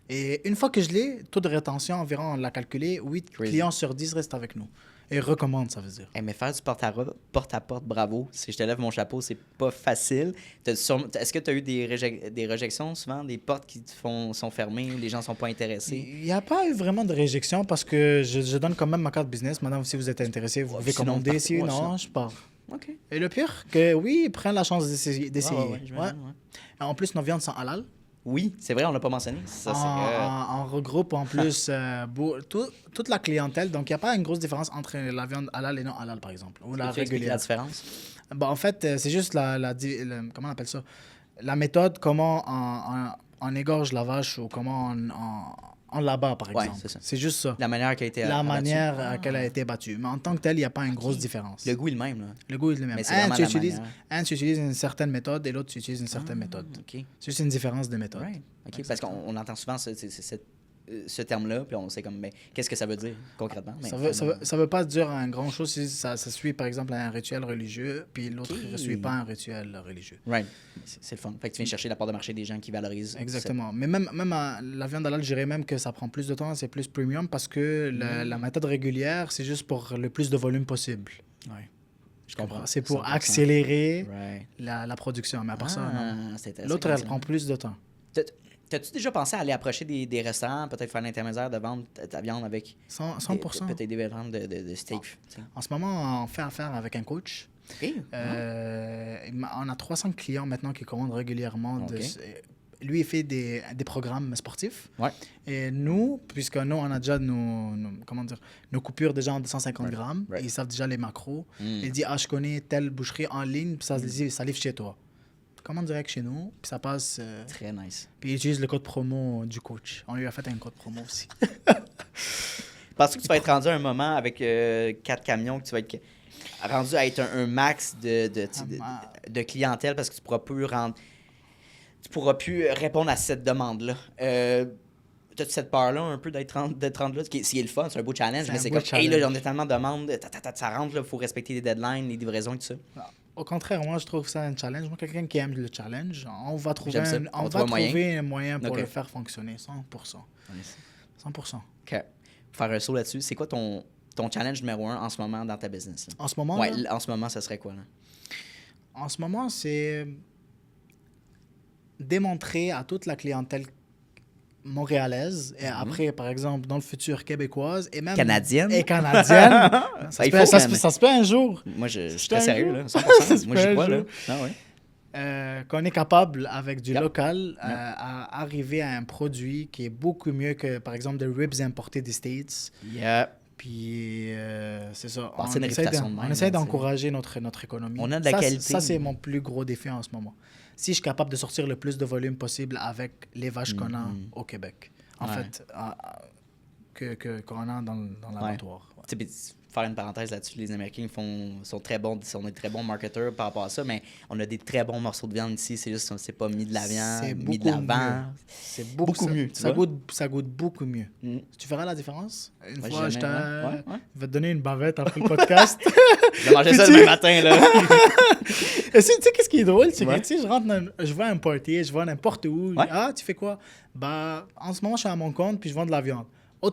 Et une fois que je l'ai, taux de rétention environ, on l'a calculé, 8 Crazy. clients sur 10 restent avec nous. Et recommandent, ça veut dire. Hey, mais faire du porte-à-porte, bravo. Si je te lève mon chapeau, c'est pas facile. Est-ce que tu as eu des rejections souvent, des portes qui sont fermées, les gens sont pas intéressés? Il n'y a pas eu vraiment de réjection parce que je donne quand même ma carte business. Madame, si vous êtes intéressé, vous pouvez sinon, commander. parfait. Si Ouais, non, sinon. je pars. OK. Et le pire, que oui, ils prennent la chance d'essayer. Ouais, Ouais. ouais. En plus, nos viandes sont halal. Oui, c'est vrai, on l'a pas mentionné. Ça, c'est... On regroupe en plus toute la clientèle. Donc, il n'y a pas une grosse différence entre la viande halal et non halal, par exemple. Ou la Peux-tu expliquer la régulière. différence? En fait, c'est juste comment on appelle ça? La méthode, comment on égorge la vache ou comment on l'abat, par Ouais, exemple. c'est ça. C'est juste ça. La manière qui a été La abattue. manière à laquelle elle a été battue. Mais en tant que tel, il n'y a pas une grosse différence. Le goût est le même, là. Le goût est le même. Mais c'est vraiment la manière. Un, tu utilises une certaine méthode et l'autre, tu utilises une certaine méthode. OK. C'est juste une différence de méthode. Right. OK, parce qu'on entend souvent ce terme-là, puis on sait comme, mais qu'est-ce que ça veut dire concrètement? Mais Ça veut pas dire un grand chose si ça suit, par exemple, un rituel religieux, puis l'autre Ok. ne suit pas un rituel religieux. Right. C'est le fun. Fait que tu viens chercher la part de marché des gens qui valorisent. Exactement. Mais même la viande halal, je dirais même que ça prend plus de temps, c'est plus premium parce que la méthode régulière, c'est juste pour le plus de volume possible. Ouais. Je comprends. C'est pour 100%. accélérer Right. la production. Mais à part ça, non. C'est intéressant. L'autre, elle prend plus de temps. T'as-tu déjà pensé à aller approcher des restaurants, peut-être faire l'intermédiaire de vendre ta viande avec 100%. peut-être des ventes de steak? tu sais? En ce moment, on fait affaire avec un coach OK. On a 300 clients maintenant qui commandent régulièrement. OK. Lui, il fait des programmes sportifs. Ouais. Et nous, puisque nous, on a déjà nos coupures déjà en 250 grammes, Right. ils savent déjà les macros. Mm. Il dit, je connais telle boucherie en ligne, puis ça livre chez toi. Commande direct chez nous, puis ça passe. Très nice. Puis il utilise le code promo du coach. On lui a fait un code promo aussi. Penses-tu que tu vas être rendu à un moment avec 4 camions, que tu vas être rendu à être un max de clientèle parce que tu pourras plus répondre à cette demande-là? T'as-tu cette peur-là un peu d'être rendu là? C'est le fun, c'est un beau challenge, mais c'est comme, hey, là, on a tellement de demandes, ça rentre, il faut respecter les deadlines, les livraisons et tout ça. Au contraire, moi, je trouve ça un challenge. Moi, quelqu'un qui aime le challenge, on va trouver J'aime ça. on va trouver un moyen pour le faire fonctionner, 100%. 100%. OK. Pour faire un saut là-dessus, c'est quoi ton challenge numéro 1 en ce moment dans ta business? Là? En ce moment, Ouais, là, en ce moment, ça serait quoi? Là? en ce moment, c'est démontrer à toute la clientèle montréalaise et après, par exemple, dans le futur québécoise et même... Canadienne? Et canadienne. Il faut, ça se peut un jour. Moi, je suis C'est très un sérieux, jour. là, Ça 100%. se Moi, peut j'y un crois, là. jour. Ah, ouais. Qu'on est capable, avec du Yep. local, à arriver à un produit qui est beaucoup mieux que, par exemple, des ribs importés des States. Yeah. Puis, c'est ça. C'est une réputation de même, on essaie là, d'encourager notre économie. On a de la qualité. Ça, c'est mon plus gros défi en ce moment. Si je suis capable de sortir le plus de volume possible avec les vaches qu'on a au Québec. En Ouais. fait, qu'on a dans le laboratoire. Ouais. Tu sais, puis, faire une parenthèse là-dessus, les Américains sont très bons, sont des très bons marketeurs par rapport à ça, mais on a des très bons morceaux de viande ici, c'est juste c'est pas mis de la viande, C'est mis de la beaucoup vente. C'est Beaucoup mieux, tu Ça vois. ça goûte beaucoup mieux. Mm. Tu verras la différence? Une Ouais, fois, jamais, ouais. je vais te donner une bavette après le podcast. Je vais manger ça Puis demain matin, là. Et tu sais, qu'est-ce qui est drôle? C'est Ouais. que, tu sais, je vais à un party, je vais n'importe où. Ouais. Ah, tu fais quoi? Bah, en ce moment, je suis à mon compte, puis je vends de la viande. Oh,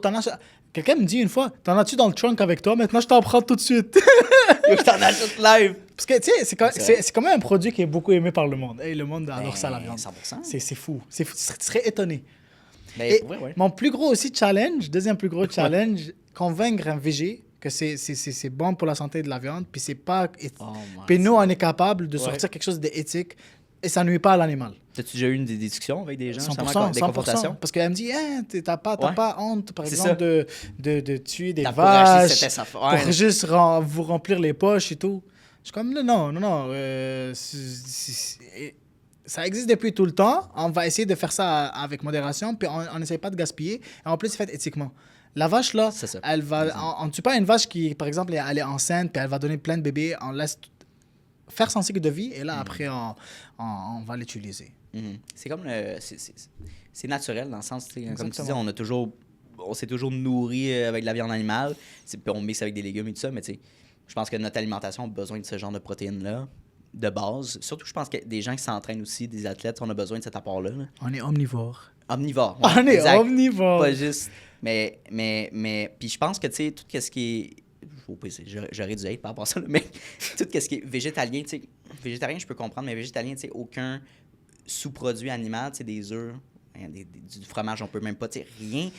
quelqu'un me dit une fois, t'en as-tu dans le trunk avec toi? Maintenant, je t'en prends tout de suite. Yo, je t'en achète live. Parce que, tu sais, c'est quand même un produit qui est beaucoup aimé par le monde. Hey, le monde adore Ben, ça, la viande. 100%. C'est fou. Tu serais étonné. Ben, Et pour vrai, ouais. mon plus gros aussi challenge, deuxième plus gros challenge, convaincre un VG que c'est bon pour la santé de la viande, puis c'est pas... Oh my Puis nous, God. on est capable de sortir quelque chose d'éthique et ça nuit pas à l'animal. T'as-tu déjà eu des discussions avec des gens, 100%, justement, des 100%. confrontations? Parce qu'elle me dit, hein, t'as pas honte, par C'est exemple, de tuer des T'as pas racheté vaches cette affaire. pour Ouais. juste vous remplir les poches et tout. Je suis comme, non. Ça existe depuis tout le temps. On va essayer de faire ça avec modération, puis on n'essaie pas de gaspiller. Et en plus, c'est fait éthiquement. La vache, là, C'est ça. elle va... On ne tue pas une vache qui, par exemple, elle est enceinte, puis elle va donner plein de bébés. On laisse faire son cycle de vie, et là, après, on va l'utiliser. Mhm. C'est comme c'est naturel dans le sens, tu sais, comme tu dis, Exactement. on s'est toujours nourri avec de la viande animale, puis on mixe avec des légumes et tout ça, mais tu sais, je pense que notre alimentation a besoin de ce genre de protéines-là, de base. Surtout, je pense que des gens qui s'entraînent aussi, des athlètes, on a besoin de cet apport-là. Là. On est omnivore. Omnivore. On est exact. omnivore. Pas juste. Mais puis je pense que, tu sais, tout ce qui est. J'aurais dû être par rapport à ça, là, mais tout ce qui est végétalien, tu sais, végétarien, je peux comprendre, mais végétalien, tu sais, aucun sous-produit animal, tu sais, des œufs, du fromage, on peut même pas, tu sais, rien.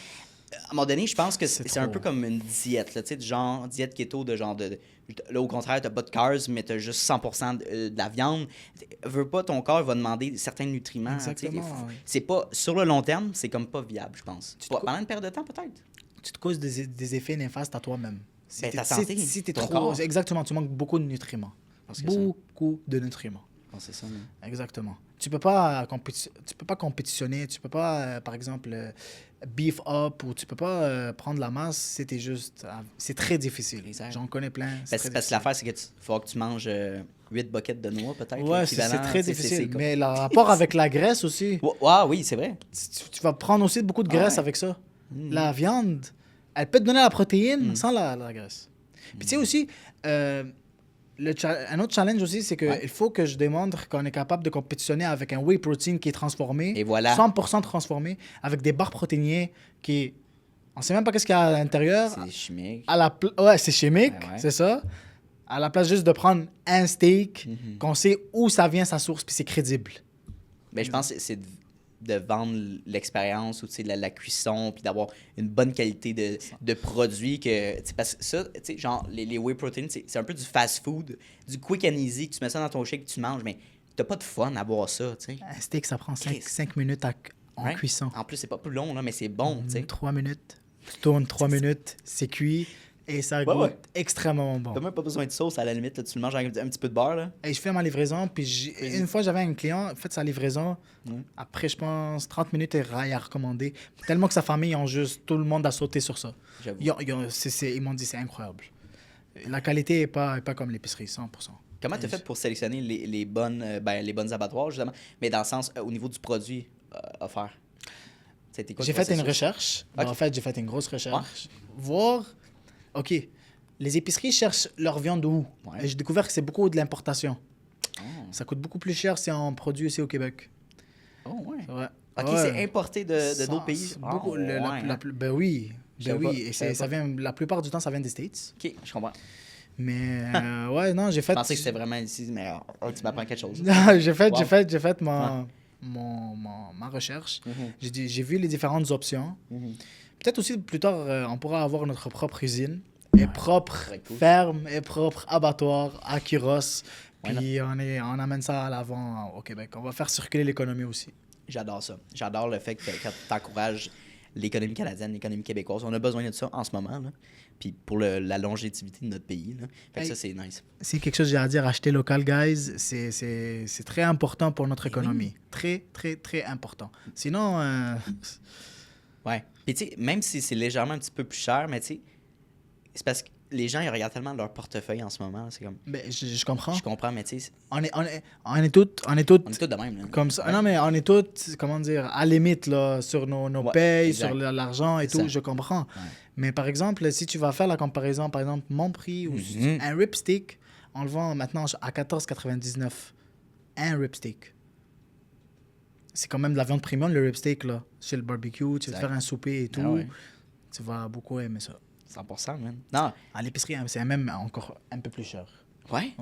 À un moment donné, je pense que c'est un peu comme une diète, là, tu sais, du genre diète keto, de genre là, au contraire, t'as pas de carbs, mais t'as juste 100% de la viande. Veux pas, ton corps va demander certains nutriments. Exactement, tu sais. oui. C'est pas, sur le long terme, c'est comme pas viable, je pense. Pendant une période de temps, peut-être. Tu te causes des effets néfastes à toi-même. Ben, ta santé, si t'es ton trop... corps. Exactement, tu manques beaucoup de nutriments. Parce que ça. Beaucoup de nutriments. Bon, c'est ça, mais... Exactement. Tu peux pas compétitionner, tu peux pas, par exemple, beef up, ou tu peux pas prendre la masse si t'es juste... c'est très difficile. Exact. J'en connais plein. Parce que l'affaire, c'est que faut que tu manges 8 buckets de noix, peut-être. Ouais, c'est l'équivalent, très tu sais, difficile. comme- Mais le rapport avec la graisse aussi, Oui, c'est vrai. tu vas prendre aussi beaucoup de graisse Ouais. avec ça. La viande, elle peut te donner la protéine sans la graisse. Puis tu sais aussi, un autre challenge aussi, c'est qu'il Ouais. faut que je démontre qu'on est capable de compétitionner avec un whey protein qui est transformé, Et voilà. 100% transformé, avec des barres protéiniers qui... On sait même pas qu'est-ce qu'il y a à l'intérieur. C'est chimique. Ouais, c'est chimique, Ouais. c'est ça. À la place juste de prendre un steak, qu'on sait où ça vient, sa source, puis c'est crédible. Mais je pense que c'est de vendre l'expérience ou la cuisson, puis d'avoir une bonne qualité de produit. Parce que ça, genre, les whey protein, c'est un peu du fast food, du quick and easy, que tu mets ça dans ton shake, tu manges, mais t'as pas de fun à boire ça. T'sais. Un steak, ça prend 5 minutes en cuisson. En plus, c'est pas plus long, là, mais c'est bon. 3 minutes. Tu tournes 3 minutes, c'est cuit. Et ça goûte extrêmement bon. T'as même pas besoin de sauce, à la limite. Là, tu le manges avec un petit peu de beurre. Là. Et je fais ma livraison. Puis une fois, j'avais un client, fait sa livraison. Après, je pense, 30 minutes, il a recommandé. Tellement que sa famille, tout le monde a sauté sur ça. Ils m'ont dit, c'est incroyable. La qualité n'est pas comme l'épicerie, 100%. Comment tu as fait pour sélectionner les bonnes abattoirs, justement? Mais dans le sens, au niveau du produit offert. J'ai fait une recherche. Okay. En fait, j'ai fait une grosse recherche. Voir... OK, les épiceries cherchent leur viande où? Et j'ai découvert que c'est beaucoup de l'importation. Oh. Ça coûte beaucoup plus cher si on produit ici au Québec. Oh, ouais. OK, c'est importé de d'autres pays? Beaucoup, ben oui. Et ça vient, la plupart du temps, ça vient des States. OK, je comprends. Mais, non, j'ai fait... Je pensais que c'était vraiment ici, mais tu m'apprends quelque chose. j'ai fait ma recherche. J'ai vu les différentes options. Peut-être aussi, plus tard, on pourra avoir notre propre usine, et propre ferme, et propre abattoir à Quiros. Puis on amène ça à l'avant au Québec. On va faire circuler l'économie aussi. J'adore ça. J'adore le fait que tu encourages l'économie canadienne, l'économie québécoise. On a besoin de ça en ce moment. Là. Puis pour la longévité de notre pays. Là. Fait que ça, c'est nice. C'est quelque chose, j'ai à dire, acheter local, guys. C'est très important pour notre économie. Très, très, très important. Sinon... Ouais. Puis tu sais, même si c'est légèrement un petit peu plus cher, mais tu sais, c'est parce que les gens, ils regardent tellement leur portefeuille en ce moment. C'est comme... Ben, je comprends. Je comprends, mais tu sais... On est tous de même. Là. Comme ça. Non, mais on est tous, comment dire, à limite, là, sur nos payes, sur l'argent et tout, ça. Je comprends. Ouais. Mais par exemple, si tu vas faire la comparaison, par exemple, mon prix ou un ripstick, on le vend maintenant à 14,99$. Un ripstick. C'est quand même de la viande premium, le ripstick, là. Chez le barbecue, tu vas te faire un souper et tout. Tu vas beaucoup aimer ça. 100%, man. Non. À l'épicerie, c'est même encore un peu plus cher. Ouais.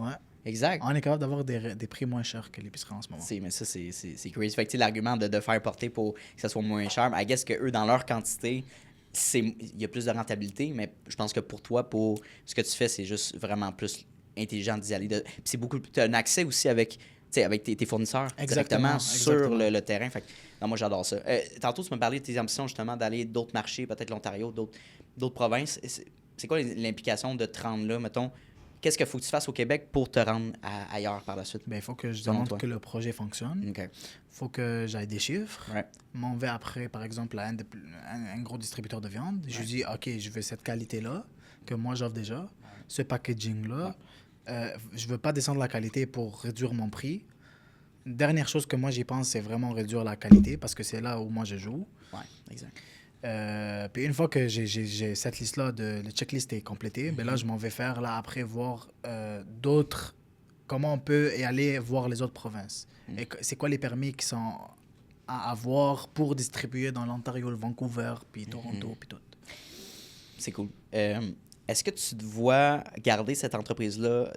Exact. On est capable d'avoir des prix moins chers que l'épicerie en ce moment. Mais ça, c'est crazy. Fait que l'argument de faire porter pour que ça soit moins cher, I guess que eux, dans leur quantité, il y a plus de rentabilité, mais je pense que pour toi, pour ce que tu fais, c'est juste vraiment plus intelligent d'y aller. Puis c'est beaucoup... Tu as un accès aussi avec tes fournisseurs directement sur le terrain. Fait que, non, moi, j'adore ça. Tantôt, tu m'as parlé de tes ambitions, justement, d'aller d'autres marchés, peut-être l'Ontario, d'autres provinces. C'est quoi l'implication de te rendre là, mettons? Qu'est-ce qu'il faut que tu fasses au Québec pour te rendre ailleurs par la suite? Il faut que je demande que le projet fonctionne. Il faut que j'aille des chiffres. M'en vais après, par exemple, à un gros distributeur de viande. Je lui dis, OK, je veux cette qualité-là que moi, j'offre déjà, ce packaging-là. Je veux pas descendre la qualité pour réduire mon prix. Dernière chose que moi, j'y pense, c'est vraiment réduire la qualité parce que c'est là où moi, je joue. Ouais, exact. Puis une fois que j'ai cette liste-là, le checklist est complété, ben là, je m'en vais faire, là, après, voir d'autres, comment on peut et aller voir les autres provinces. Et c'est quoi les permis qui sont à avoir pour distribuer dans l'Ontario, le Vancouver, puis Toronto, puis tout. C'est cool. Est-ce que tu te vois garder cette entreprise-là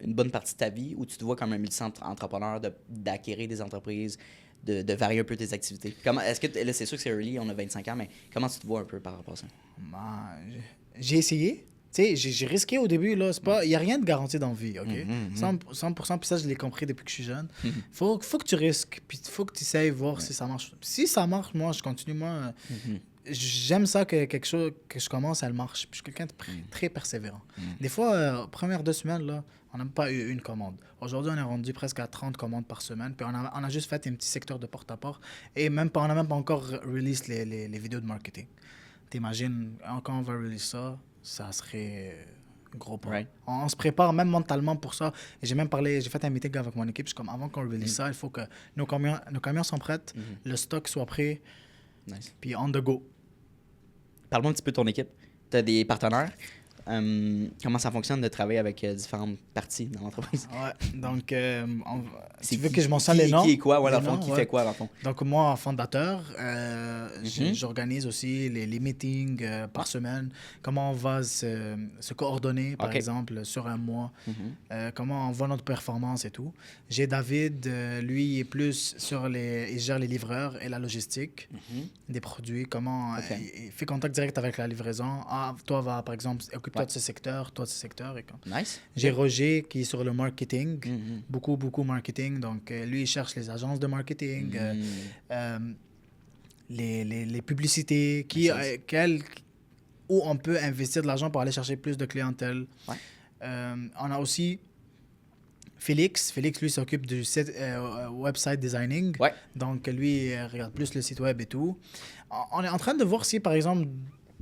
une bonne partie de ta vie ou tu te vois comme un multi-entrepreneur d'acquérir des entreprises, de varier un peu tes activités? Est-ce que, là, c'est sûr que c'est early, on a 25 ans, mais comment tu te vois un peu par rapport à ça? J'ai essayé. Tu sais, j'ai risqué au début, là. Il n'y a rien de garanti dans la vie, OK? 100%, puis ça, je l'ai compris depuis que je suis jeune. Faut que tu risques, puis il faut que tu essayes voir si ça marche. Si ça marche, moi, je continue. Moi, j'aime ça que quelque chose que je commence, elle marche. Puis je suis quelqu'un de très persévérant. Des fois, premières 2 semaines, là, on n'a pas eu une commande. Aujourd'hui, on est rendu presque à 30 commandes par semaine. Puis on a juste fait un petit secteur de porte-à-porte. Et on n'a même pas encore release les vidéos de marketing. T'imagines, quand on va release ça, ça serait gros pas. Right. On se prépare même mentalement pour ça. Et j'ai fait un meeting avec mon équipe. Je suis comme, avant qu'on release ça, il faut que nos camions sont prêts, le stock soit prêt. Nice. Puis on the go. Parle-moi un petit peu de ton équipe. Tu as des partenaires comment ça fonctionne de travailler avec différentes parties dans l'entreprise. Ouais, donc, C'est tu veux qui- que je mentionne les noms? Qui est quoi, ouais, dans le Les fond, noms, qui ouais. fait quoi, dans le fond? Donc, moi, fondateur, Mhm. j'organise aussi les meetings par semaine. Comment on va se coordonner, par Ok. exemple, sur un mois. Mhm. Comment on voit notre performance et tout. J'ai David, lui, il est plus il gère les livreurs et la logistique Mhm. des produits. Comment Ok. il fait contact direct avec la livraison. Ah, toi, va, par exemple, occupe-toi Ouais. de ce secteur, toi de ce secteur. Et Nice. j'ai Roger qui est sur le marketing. Mhm. Beaucoup marketing. Donc, lui, il cherche les agences de marketing, Mhm. les publicités, Nice. où on peut investir de l'argent pour aller chercher plus de clientèle. Ouais. On a aussi Félix. Félix, lui, s'occupe du site, website designing. Ouais. Donc, lui, il regarde plus le site web et tout. On est en train de voir si, par exemple,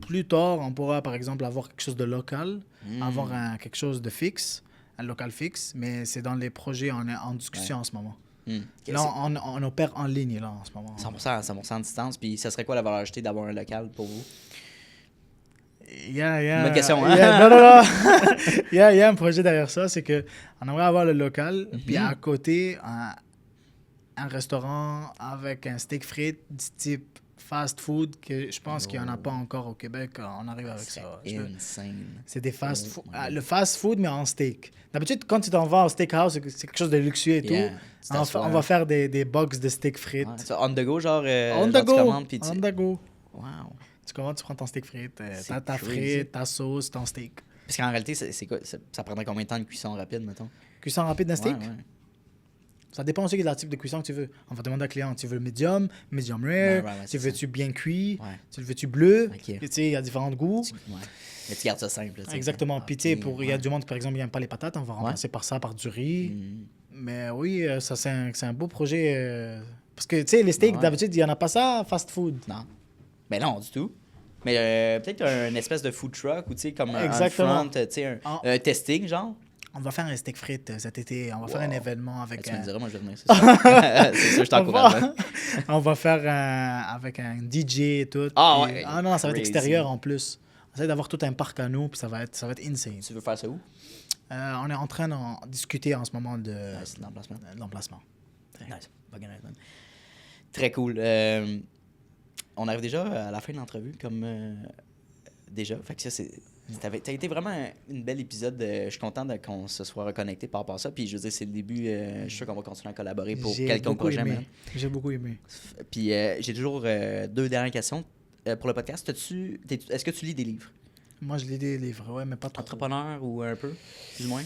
plus tard, on pourra, par exemple, avoir quelque chose de local, avoir quelque chose de fixe, un local fixe, mais c'est dans les projets, on est en discussion en ce moment. Hmm. Là, on opère en ligne, là, en ce moment. 100% de distance. Puis ça serait quoi la valeur ajoutée d'avoir un local pour vous? Bonne question, hein? Non. Il y a un projet derrière ça, c'est qu'on aimerait avoir le local, puis à côté, un restaurant avec un steak frites du type fast food, que je pense qu'il n'y en a pas encore au Québec. On arrive avec ça. Insane. C'est des fast Oh food. my God. Le fast food, mais en steak. D'habitude, quand tu t'en vas au steakhouse, c'est quelque chose de luxueux et Yeah. tout. Tu t'assois. On va faire des box de steak frites. Ouais, ça, on the go, genre, On genre the tu go. commandes, puis tu... On the go. Wow. Tu commandes, tu prends ton steak frites, C'est ta crazy. frite, ta sauce, ton steak. Parce qu'en réalité, c'est quoi? Ça prendrait combien de temps de cuisson rapide, mettons? Cuisson rapide d'un steak? Ouais, ouais. Ça dépend aussi de la type de cuisson que tu veux. On va demander au client, tu veux le medium rare, Ouais, tu c'est veux-tu bien cuit, Ouais. tu le veux-tu bleu, Ok. tu sais, il y a différents goûts. Ouais. Mais tu gardes ça simple. tu sais. Exactement. Ah, Puis tu sais, ok, il y a ouais. du monde, par exemple, qui n'aime pas les patates, on va remplacer par ça, par du riz. Mhm. Mais oui, ça c'est un beau projet. Parce que tu sais, les steaks, Ouais. d'habitude, il n'y en a pas ça fast food. Non. Ben non, du tout. Mais peut-être un espèce de food truck ou tu sais, comme un Exactement. front, tu sais, Ah. un testing, genre. On va faire un steak frites cet été. On va faire Wow. un événement avec Tu me un... dirais, moi, je vais venir, c'est ça. C'est sûr, je t'encourage. hein. On va faire avec un DJ et tout. Ah Puis- ouais. Ah non, ça va être Crazy. extérieur en plus. On essaie d'avoir tout un parc à nous, puis ça va être insane. Tu veux faire ça où? On est en train d'en discuter en ce moment de Nice, l'emplacement. l'emplacement. Nice. Fucking nice, man. Très cool. On arrive déjà à la fin de l'entrevue, comme déjà. Fait que ça, t'as été vraiment un bel épisode. Je suis content qu'on se soit reconnecté par rapport à ça. Puis je veux dire, c'est le début. Je suis sûr qu'on va continuer à collaborer pour J'ai quelconque beaucoup projet. aimé. man. J'ai beaucoup aimé. Puis j'ai toujours 2 dernières questions. Pour le podcast, est-ce que tu lis des livres? Moi, je lis des livres, ouais, mais pas trop. Entrepreneur ou un peu, plus ou moins?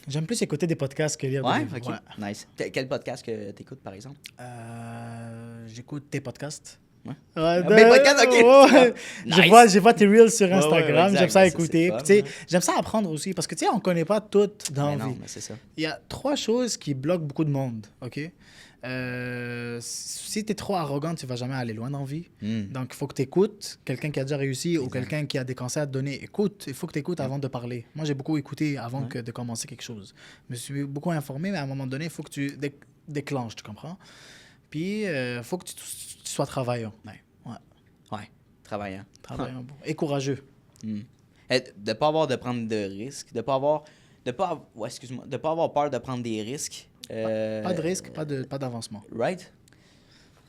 J'aime plus écouter des podcasts que lire des Ouais, livres. ok. Ouais. Nice. Quel podcast que t'écoutes, par exemple? J'écoute tes podcasts. Ouais. Mes podcasts, ok. Ouais. Nice. Je vois tes reels sur ouais, Instagram. exact. J'aime ça Ça, écouter. c'est fun, Puis, tu sais, ouais. j'aime ça apprendre aussi parce que tu sais, on connaît pas tout dans Mais la non, vie. mais c'est ça. Il y a 3 choses qui bloquent beaucoup de monde, ok? Si tu es trop arrogant, tu vas jamais aller loin dans la vie. Hmm. Donc, il faut que tu écoutes quelqu'un qui a déjà réussi ou Exact. quelqu'un qui a des conseils à te donner. Écoute, il faut que tu écoutes avant de parler. Moi, j'ai beaucoup écouté avant Ouais. de commencer quelque chose. Je me suis beaucoup informé, mais à un moment donné, il faut que tu déclenches, tu comprends? Puis, il faut que tu sois travaillant. Ouais, travaillant. Travaillant. Et courageux. Hmm. De ne pas avoir de prendre de risques, de pas avoir peur de prendre des risques. Pas de risque, pas d'avancement. Right?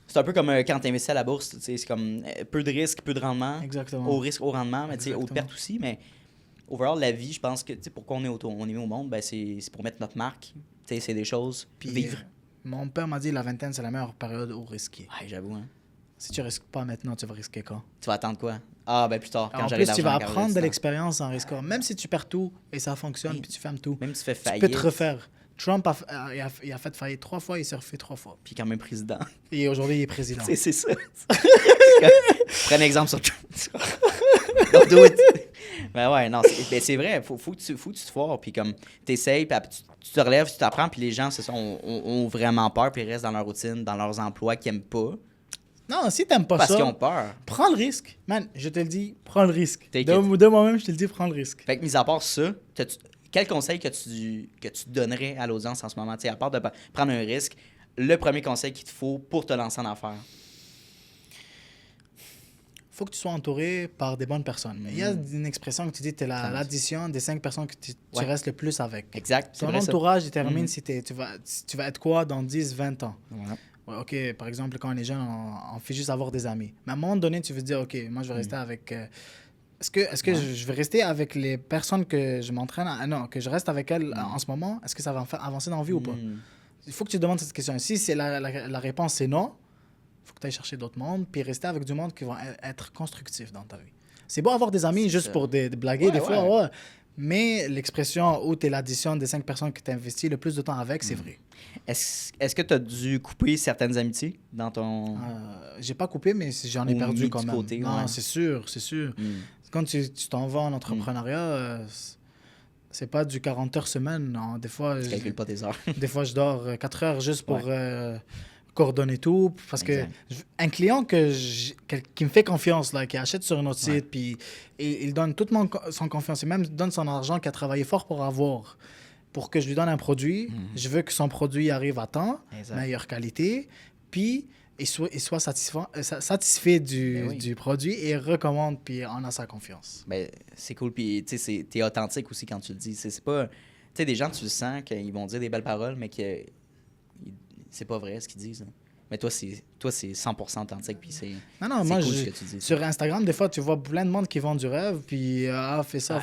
C'est un peu comme quand tu investis à la bourse, tu sais, c'est comme peu de risques, peu de rendement. Exactement. Au risque, au rendement, mais tu sais, aux Exactement. pertes aussi. Mais overall, la vie, je pense que tu sais, pourquoi on est mis au monde, ben, c'est pour mettre notre marque. Tu sais, c'est des choses. Puis, Vivre. mon père m'a dit la vingtaine, c'est la meilleure période où risquer. Ouais, j'avoue. Hein. Si tu risques pas maintenant, tu vas risquer quand? Tu vas attendre quoi? Ah, ben plus tard, quand En j'aurai plus, tu l'argent, vas quand apprendre de j'aurai l'expérience en risquant. Même si tu perds tout et ça fonctionne, Oui. puis tu fermes tout, même si tu fais tu faillite. peux te refaire. Trump il a fait faillite 3 fois, il s'est refait 3 fois. Puis quand même président. Et aujourd'hui, il est président. C'est ça. Prends un exemple sur Trump. Don't do it. Ben ouais, non, c'est vrai. Faut que tu te foires. Puis comme, t'essayes, puis après, tu te relèves, tu t'apprends. Puis les gens, c'est ça, ont vraiment peur. Puis ils restent dans leur routine, dans leurs emplois qu'ils n'aiment pas. Non, si t'aimes pas Parce qu'ils ça, ont peur. prends le risque. Man, je te le dis, prends le risque. Take De moi-même, je te le dis, prends le risque. Fait que, mis à part ça, quel conseil que tu donnerais à l'audience en ce moment? Tu sais, à part de prendre un risque, le premier conseil qu'il te faut pour te lancer en affaires? faut que tu sois entouré par des bonnes personnes. Il y a une expression que tu dis, tu es l'addition des 5 personnes que tu restes le plus avec. Exact. Ton entourage détermine si tu vas être quoi dans 10, 20 ans. Ouais, OK, par exemple, quand on est jeune, on fait juste avoir des amis. Mais à un moment donné, tu veux dire, OK, moi, je vais rester avec... Est-ce que je vais rester avec les personnes que je m'entraîne non, que je reste avec elles en ce moment? Est-ce que ça va me faire avancer dans la vie ou pas? Il faut que tu te demandes cette question. Si c'est la réponse c'est non, il faut que tu ailles chercher d'autres mondes puis rester avec du monde qui vont être constructifs dans ta vie. C'est beau avoir des amis juste pour des blaguer des fois, ouais. Mais l'expression où tu es l'addition des 5 personnes que tu investis le plus de temps avec, c'est vrai. Est-ce que tu as dû couper certaines amitiés dans ton... J'ai pas coupé, mais j'en ai perdu quand même. Côté, non, c'est sûr. Quand tu t'en vas en entrepreneuriat, c'est pas du 40 heures semaine. Non. Des fois, tu calcules pas tes heures. Des fois, je dors 4 heures juste pour coordonner tout. Parce que un client qui me fait confiance, là, qui achète sur un autre site, puis il donne toute son confiance, et même donne son argent qu'il a travaillé fort pour avoir, pour que je lui donne un produit. Je veux que son produit arrive à temps, meilleure qualité, puis il soit satisfait du produit et recommande, puis on a sa confiance. Ben, c'est cool, puis tu sais, t'es authentique aussi quand tu le dis. C'est pas... Tu sais, des gens, tu le sens qu'ils vont dire des belles paroles, mais que c'est pas vrai ce qu'ils disent. Hein. Mais toi, c'est 100% authentique, puis c'est moi, cool ce que tu dis. Sur Instagram, des fois, tu vois plein de monde qui vend du rêve, puis fais ça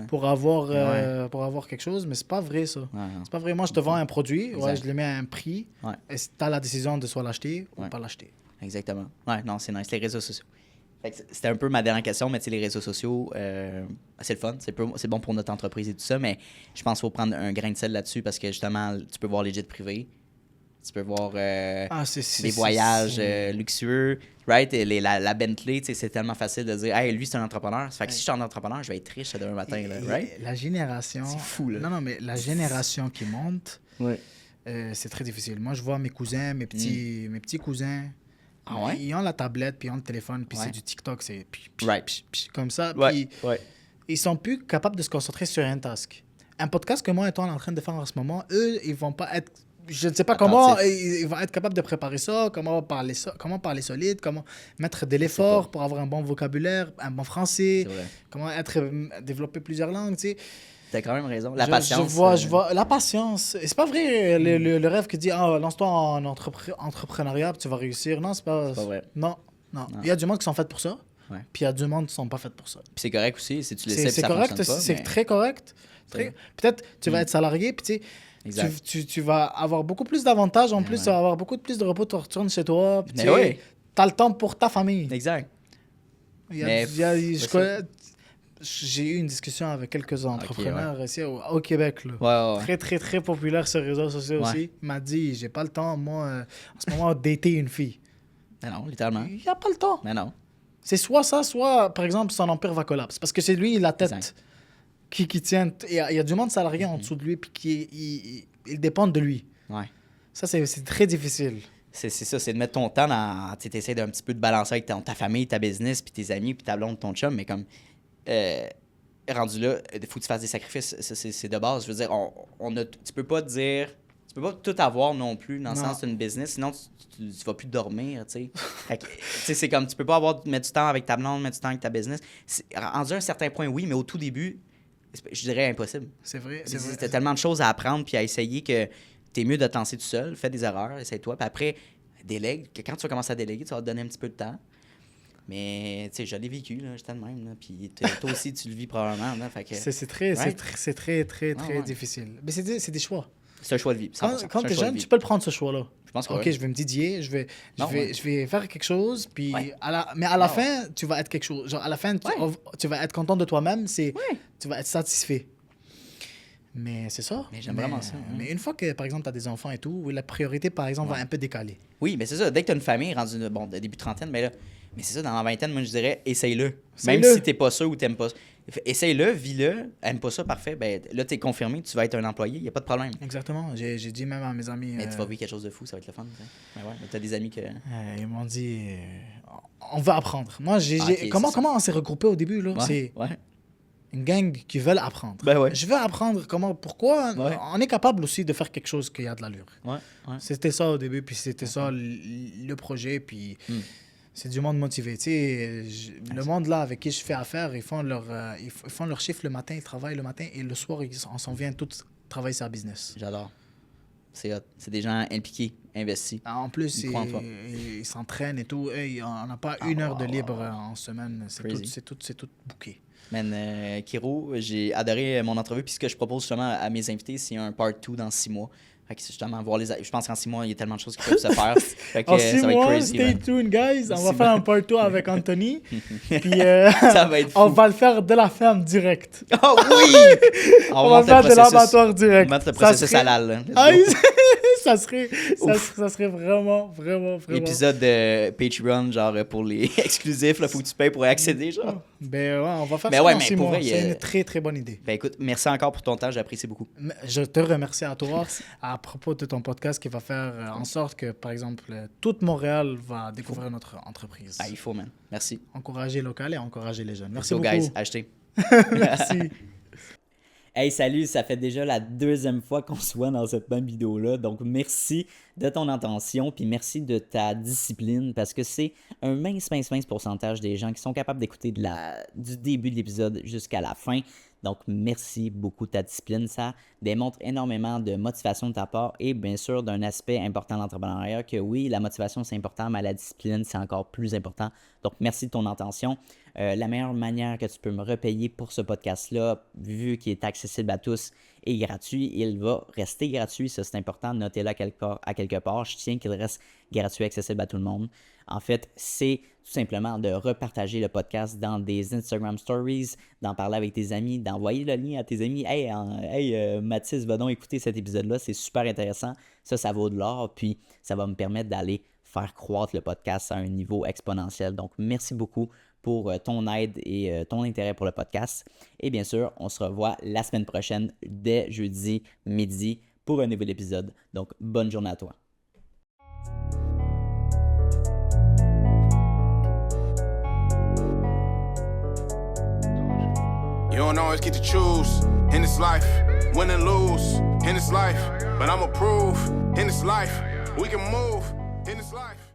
pour avoir quelque chose, mais c'est pas vrai, ça. C'est pas vrai. Moi, je te vends un produit, je le mets à un prix, et t'as la décision de soit l'acheter ou pas l'acheter. Exactement. Ouais, non, c'est nice. Les réseaux sociaux. C'était un peu ma dernière question, mais tu sais, les réseaux sociaux, c'est le fun, c'est bon pour notre entreprise et tout ça, mais je pense qu'il faut prendre un grain de sel là-dessus parce que justement, tu peux voir les jets privés, tu peux voir des voyages luxueux, right? Et la Bentley, tu sais, c'est tellement facile de dire, hey, lui, c'est un entrepreneur. Ça fait que si je suis un entrepreneur, je vais être riche demain matin, là, right? La génération. C'est fou, là. Non, mais la génération qui monte, c'est très difficile. Moi, je vois mes cousins, mes petits cousins. Ah ouais? Ils ont la tablette, puis ils ont le téléphone, puis c'est du TikTok, c'est comme ça. Puis ils sont plus capables de se concentrer sur un task. Un podcast que moi et toi, on est en train de faire en ce moment, eux, ils vont pas être... Je ne sais pas comment ils vont être capables de préparer ça, comment parler solide, comment mettre de l'effort pour avoir un bon vocabulaire, un bon français, comment développer plusieurs langues, tu sais. T'as quand même raison. La patience. Je vois la patience. Et c'est pas vrai le rêve qui dit lance-toi en entrepreneuriat puis tu vas réussir. Non, c'est pas vrai. Non. Il y a du monde qui sont faits pour ça. Puis il y a du monde qui sont pas faits pour ça. Puis c'est correct aussi si tu le sais puis ça correct, fonctionne pas. C'est très correct. Peut-être tu vas être salarié puis tu vas avoir beaucoup plus d'avantages. En plus, tu vas avoir beaucoup plus de repos. Tu retournes chez toi. Tu as le temps pour ta famille. Exact. J'ai eu une discussion avec quelques entrepreneurs ici au Québec. Là. Très, très, très populaire sur les réseaux sociaux aussi. Il m'a dit, j'ai pas le temps, moi, en ce moment, dater une fille. Mais non, littéralement. Il n'y a pas le temps. Mais non. C'est soit ça, soit, par exemple, son empire va collapser. Parce que c'est lui, la tête qui tient. Il y a du monde salarié en dessous de lui, puis ils dépendent de lui. Ouais. Ça, c'est très difficile. C'est ça, c'est de mettre ton temps dans... Tu essaies d'un petit peu de balancer avec ta famille, ta business, puis tes amis, puis ta blonde, ton chum, mais comme... rendu là, il faut que tu fasses des sacrifices, c'est de base. Je veux dire, tu peux pas tout avoir non plus dans le sens d'une business, sinon tu vas plus dormir, tu sais. C'est comme, tu peux pas mettre du temps avec ta blonde, mettre du temps avec ta business. Rendu à un certain point, oui, mais au tout début, je dirais impossible. C'est vrai. T'as tellement de choses à apprendre puis à essayer que t'es mieux de te lancer tout seul, fais des erreurs, essaye-toi, puis après, délègue. Quand tu vas commencer à déléguer, tu vas te donner un petit peu de temps. Mais, tu sais, je l'ai vécu, là, j'étais de même, là. Puis toi aussi, tu le vis probablement, là. Fait que... C'est très difficile. Mais c'est des choix. C'est un choix de vie. Quand tu es jeune, tu peux le prendre, ce choix-là. Je pense que OK, je vais me dédier, je vais faire quelque chose, puis mais à la fin, tu vas être quelque chose. Genre, à la fin, tu vas être content de toi-même, tu vas être satisfait. Mais c'est ça. Mais j'aime vraiment ça. Mais une fois que, par exemple, tu as des enfants et tout, la priorité, par exemple, va un peu décaler. Oui, mais c'est ça. Dès que tu as une famille rendue, de début de trentaine, mais c'est ça, dans la vingtaine, moi, je dirais, essaye-le. Même si t'es pas sûr ou t'aimes pas ça. Essaye-le, vis-le, aime pas ça, parfait. Ben là, t'es confirmé, tu vas être un employé, il n'y a pas de problème. Exactement. J'ai dit même à mes amis... Mais tu vas vivre quelque chose de fou, ça va être le fun. Mais t'as des amis que... ils m'ont dit, on va apprendre. Moi, comment on s'est regroupé au début, là? C'est une gang qui veulent apprendre. Je veux apprendre pourquoi on est capable aussi de faire quelque chose qui a de l'allure. C'était ça au début, puis c'était ça le projet, puis... C'est du monde motivé. Tu sais, le monde là avec qui je fais affaire, ils font leur chiffre le matin, ils travaillent le matin et le soir, on s'en vient tous travailler sur business. J'adore. C'est hot. C'est des gens impliqués, investis. En plus, ils s'entraînent et tout. Hey, on n'a pas une heure de libre en semaine. C'est tout booké. Man, Kiro, j'ai adoré mon entrevue. Puis ce que je propose justement à mes invités, c'est un part 2 dans 6 mois. Fait que c'est justement voir je pense qu'en 6 mois, il y a tellement de choses qui peuvent se faire. Fait que, en 6 ça va être mois, crazy, stay man. tuned, guys. On va faire un part 2 avec Anthony. Puis Ça va être fou. on va le faire de la ferme direct. Oh oui! On va le faire de l'abattoir direct. On va mettre le processus halal. Là. Ah, ça serait vraiment, vraiment, vraiment. Épisode de Patreon, genre pour les exclusifs, là, faut que tu payes pour y accéder, genre. Ben ouais, on va faire Ben ça ouais, dans mais 6 pour mois. vrai, C'est une très, très bonne idée. Ben écoute, merci encore pour ton temps, j'apprécie beaucoup. Je te remercie à toi à propos de ton podcast qui va faire en sorte que, par exemple, toute Montréal va découvrir notre entreprise. Ah, il faut, man. Merci. Encourager local et encourager les jeunes. Merci Go, beaucoup. guys, achetez. Merci. Hey, salut, ça fait déjà la 2e fois qu'on se voit dans cette même vidéo-là. Donc, merci de ton attention, puis merci de ta discipline, parce que c'est un mince pourcentage des gens qui sont capables d'écouter du début de l'épisode jusqu'à la fin. Donc, merci beaucoup de ta discipline. Ça démontre énormément de motivation de ta part et bien sûr d'un aspect important de l'entrepreneuriat que oui, la motivation c'est important, mais la discipline c'est encore plus important. Donc, merci de ton attention. La meilleure manière que tu peux me repayer pour ce podcast-là, vu qu'il est accessible à tous et gratuit, il va rester gratuit. Ça, c'est important. Notez-le à quelque part. Je tiens qu'il reste gratuit, accessible à tout le monde. En fait, c'est tout simplement de repartager le podcast dans des Instagram Stories, d'en parler avec tes amis, d'envoyer le lien à tes amis. Hey, Mathis, va donc écouter cet épisode-là. C'est super intéressant. Ça vaut de l'or. Puis, ça va me permettre d'aller faire croître le podcast à un niveau exponentiel. Donc, merci beaucoup pour ton aide et ton intérêt pour le podcast. Et bien sûr, on se revoit la semaine prochaine dès jeudi midi pour un nouvel épisode. Donc, bonne journée à toi. You don't always get to choose in this life, win and lose in this life. But I'ma prove in this life, we can move in this life.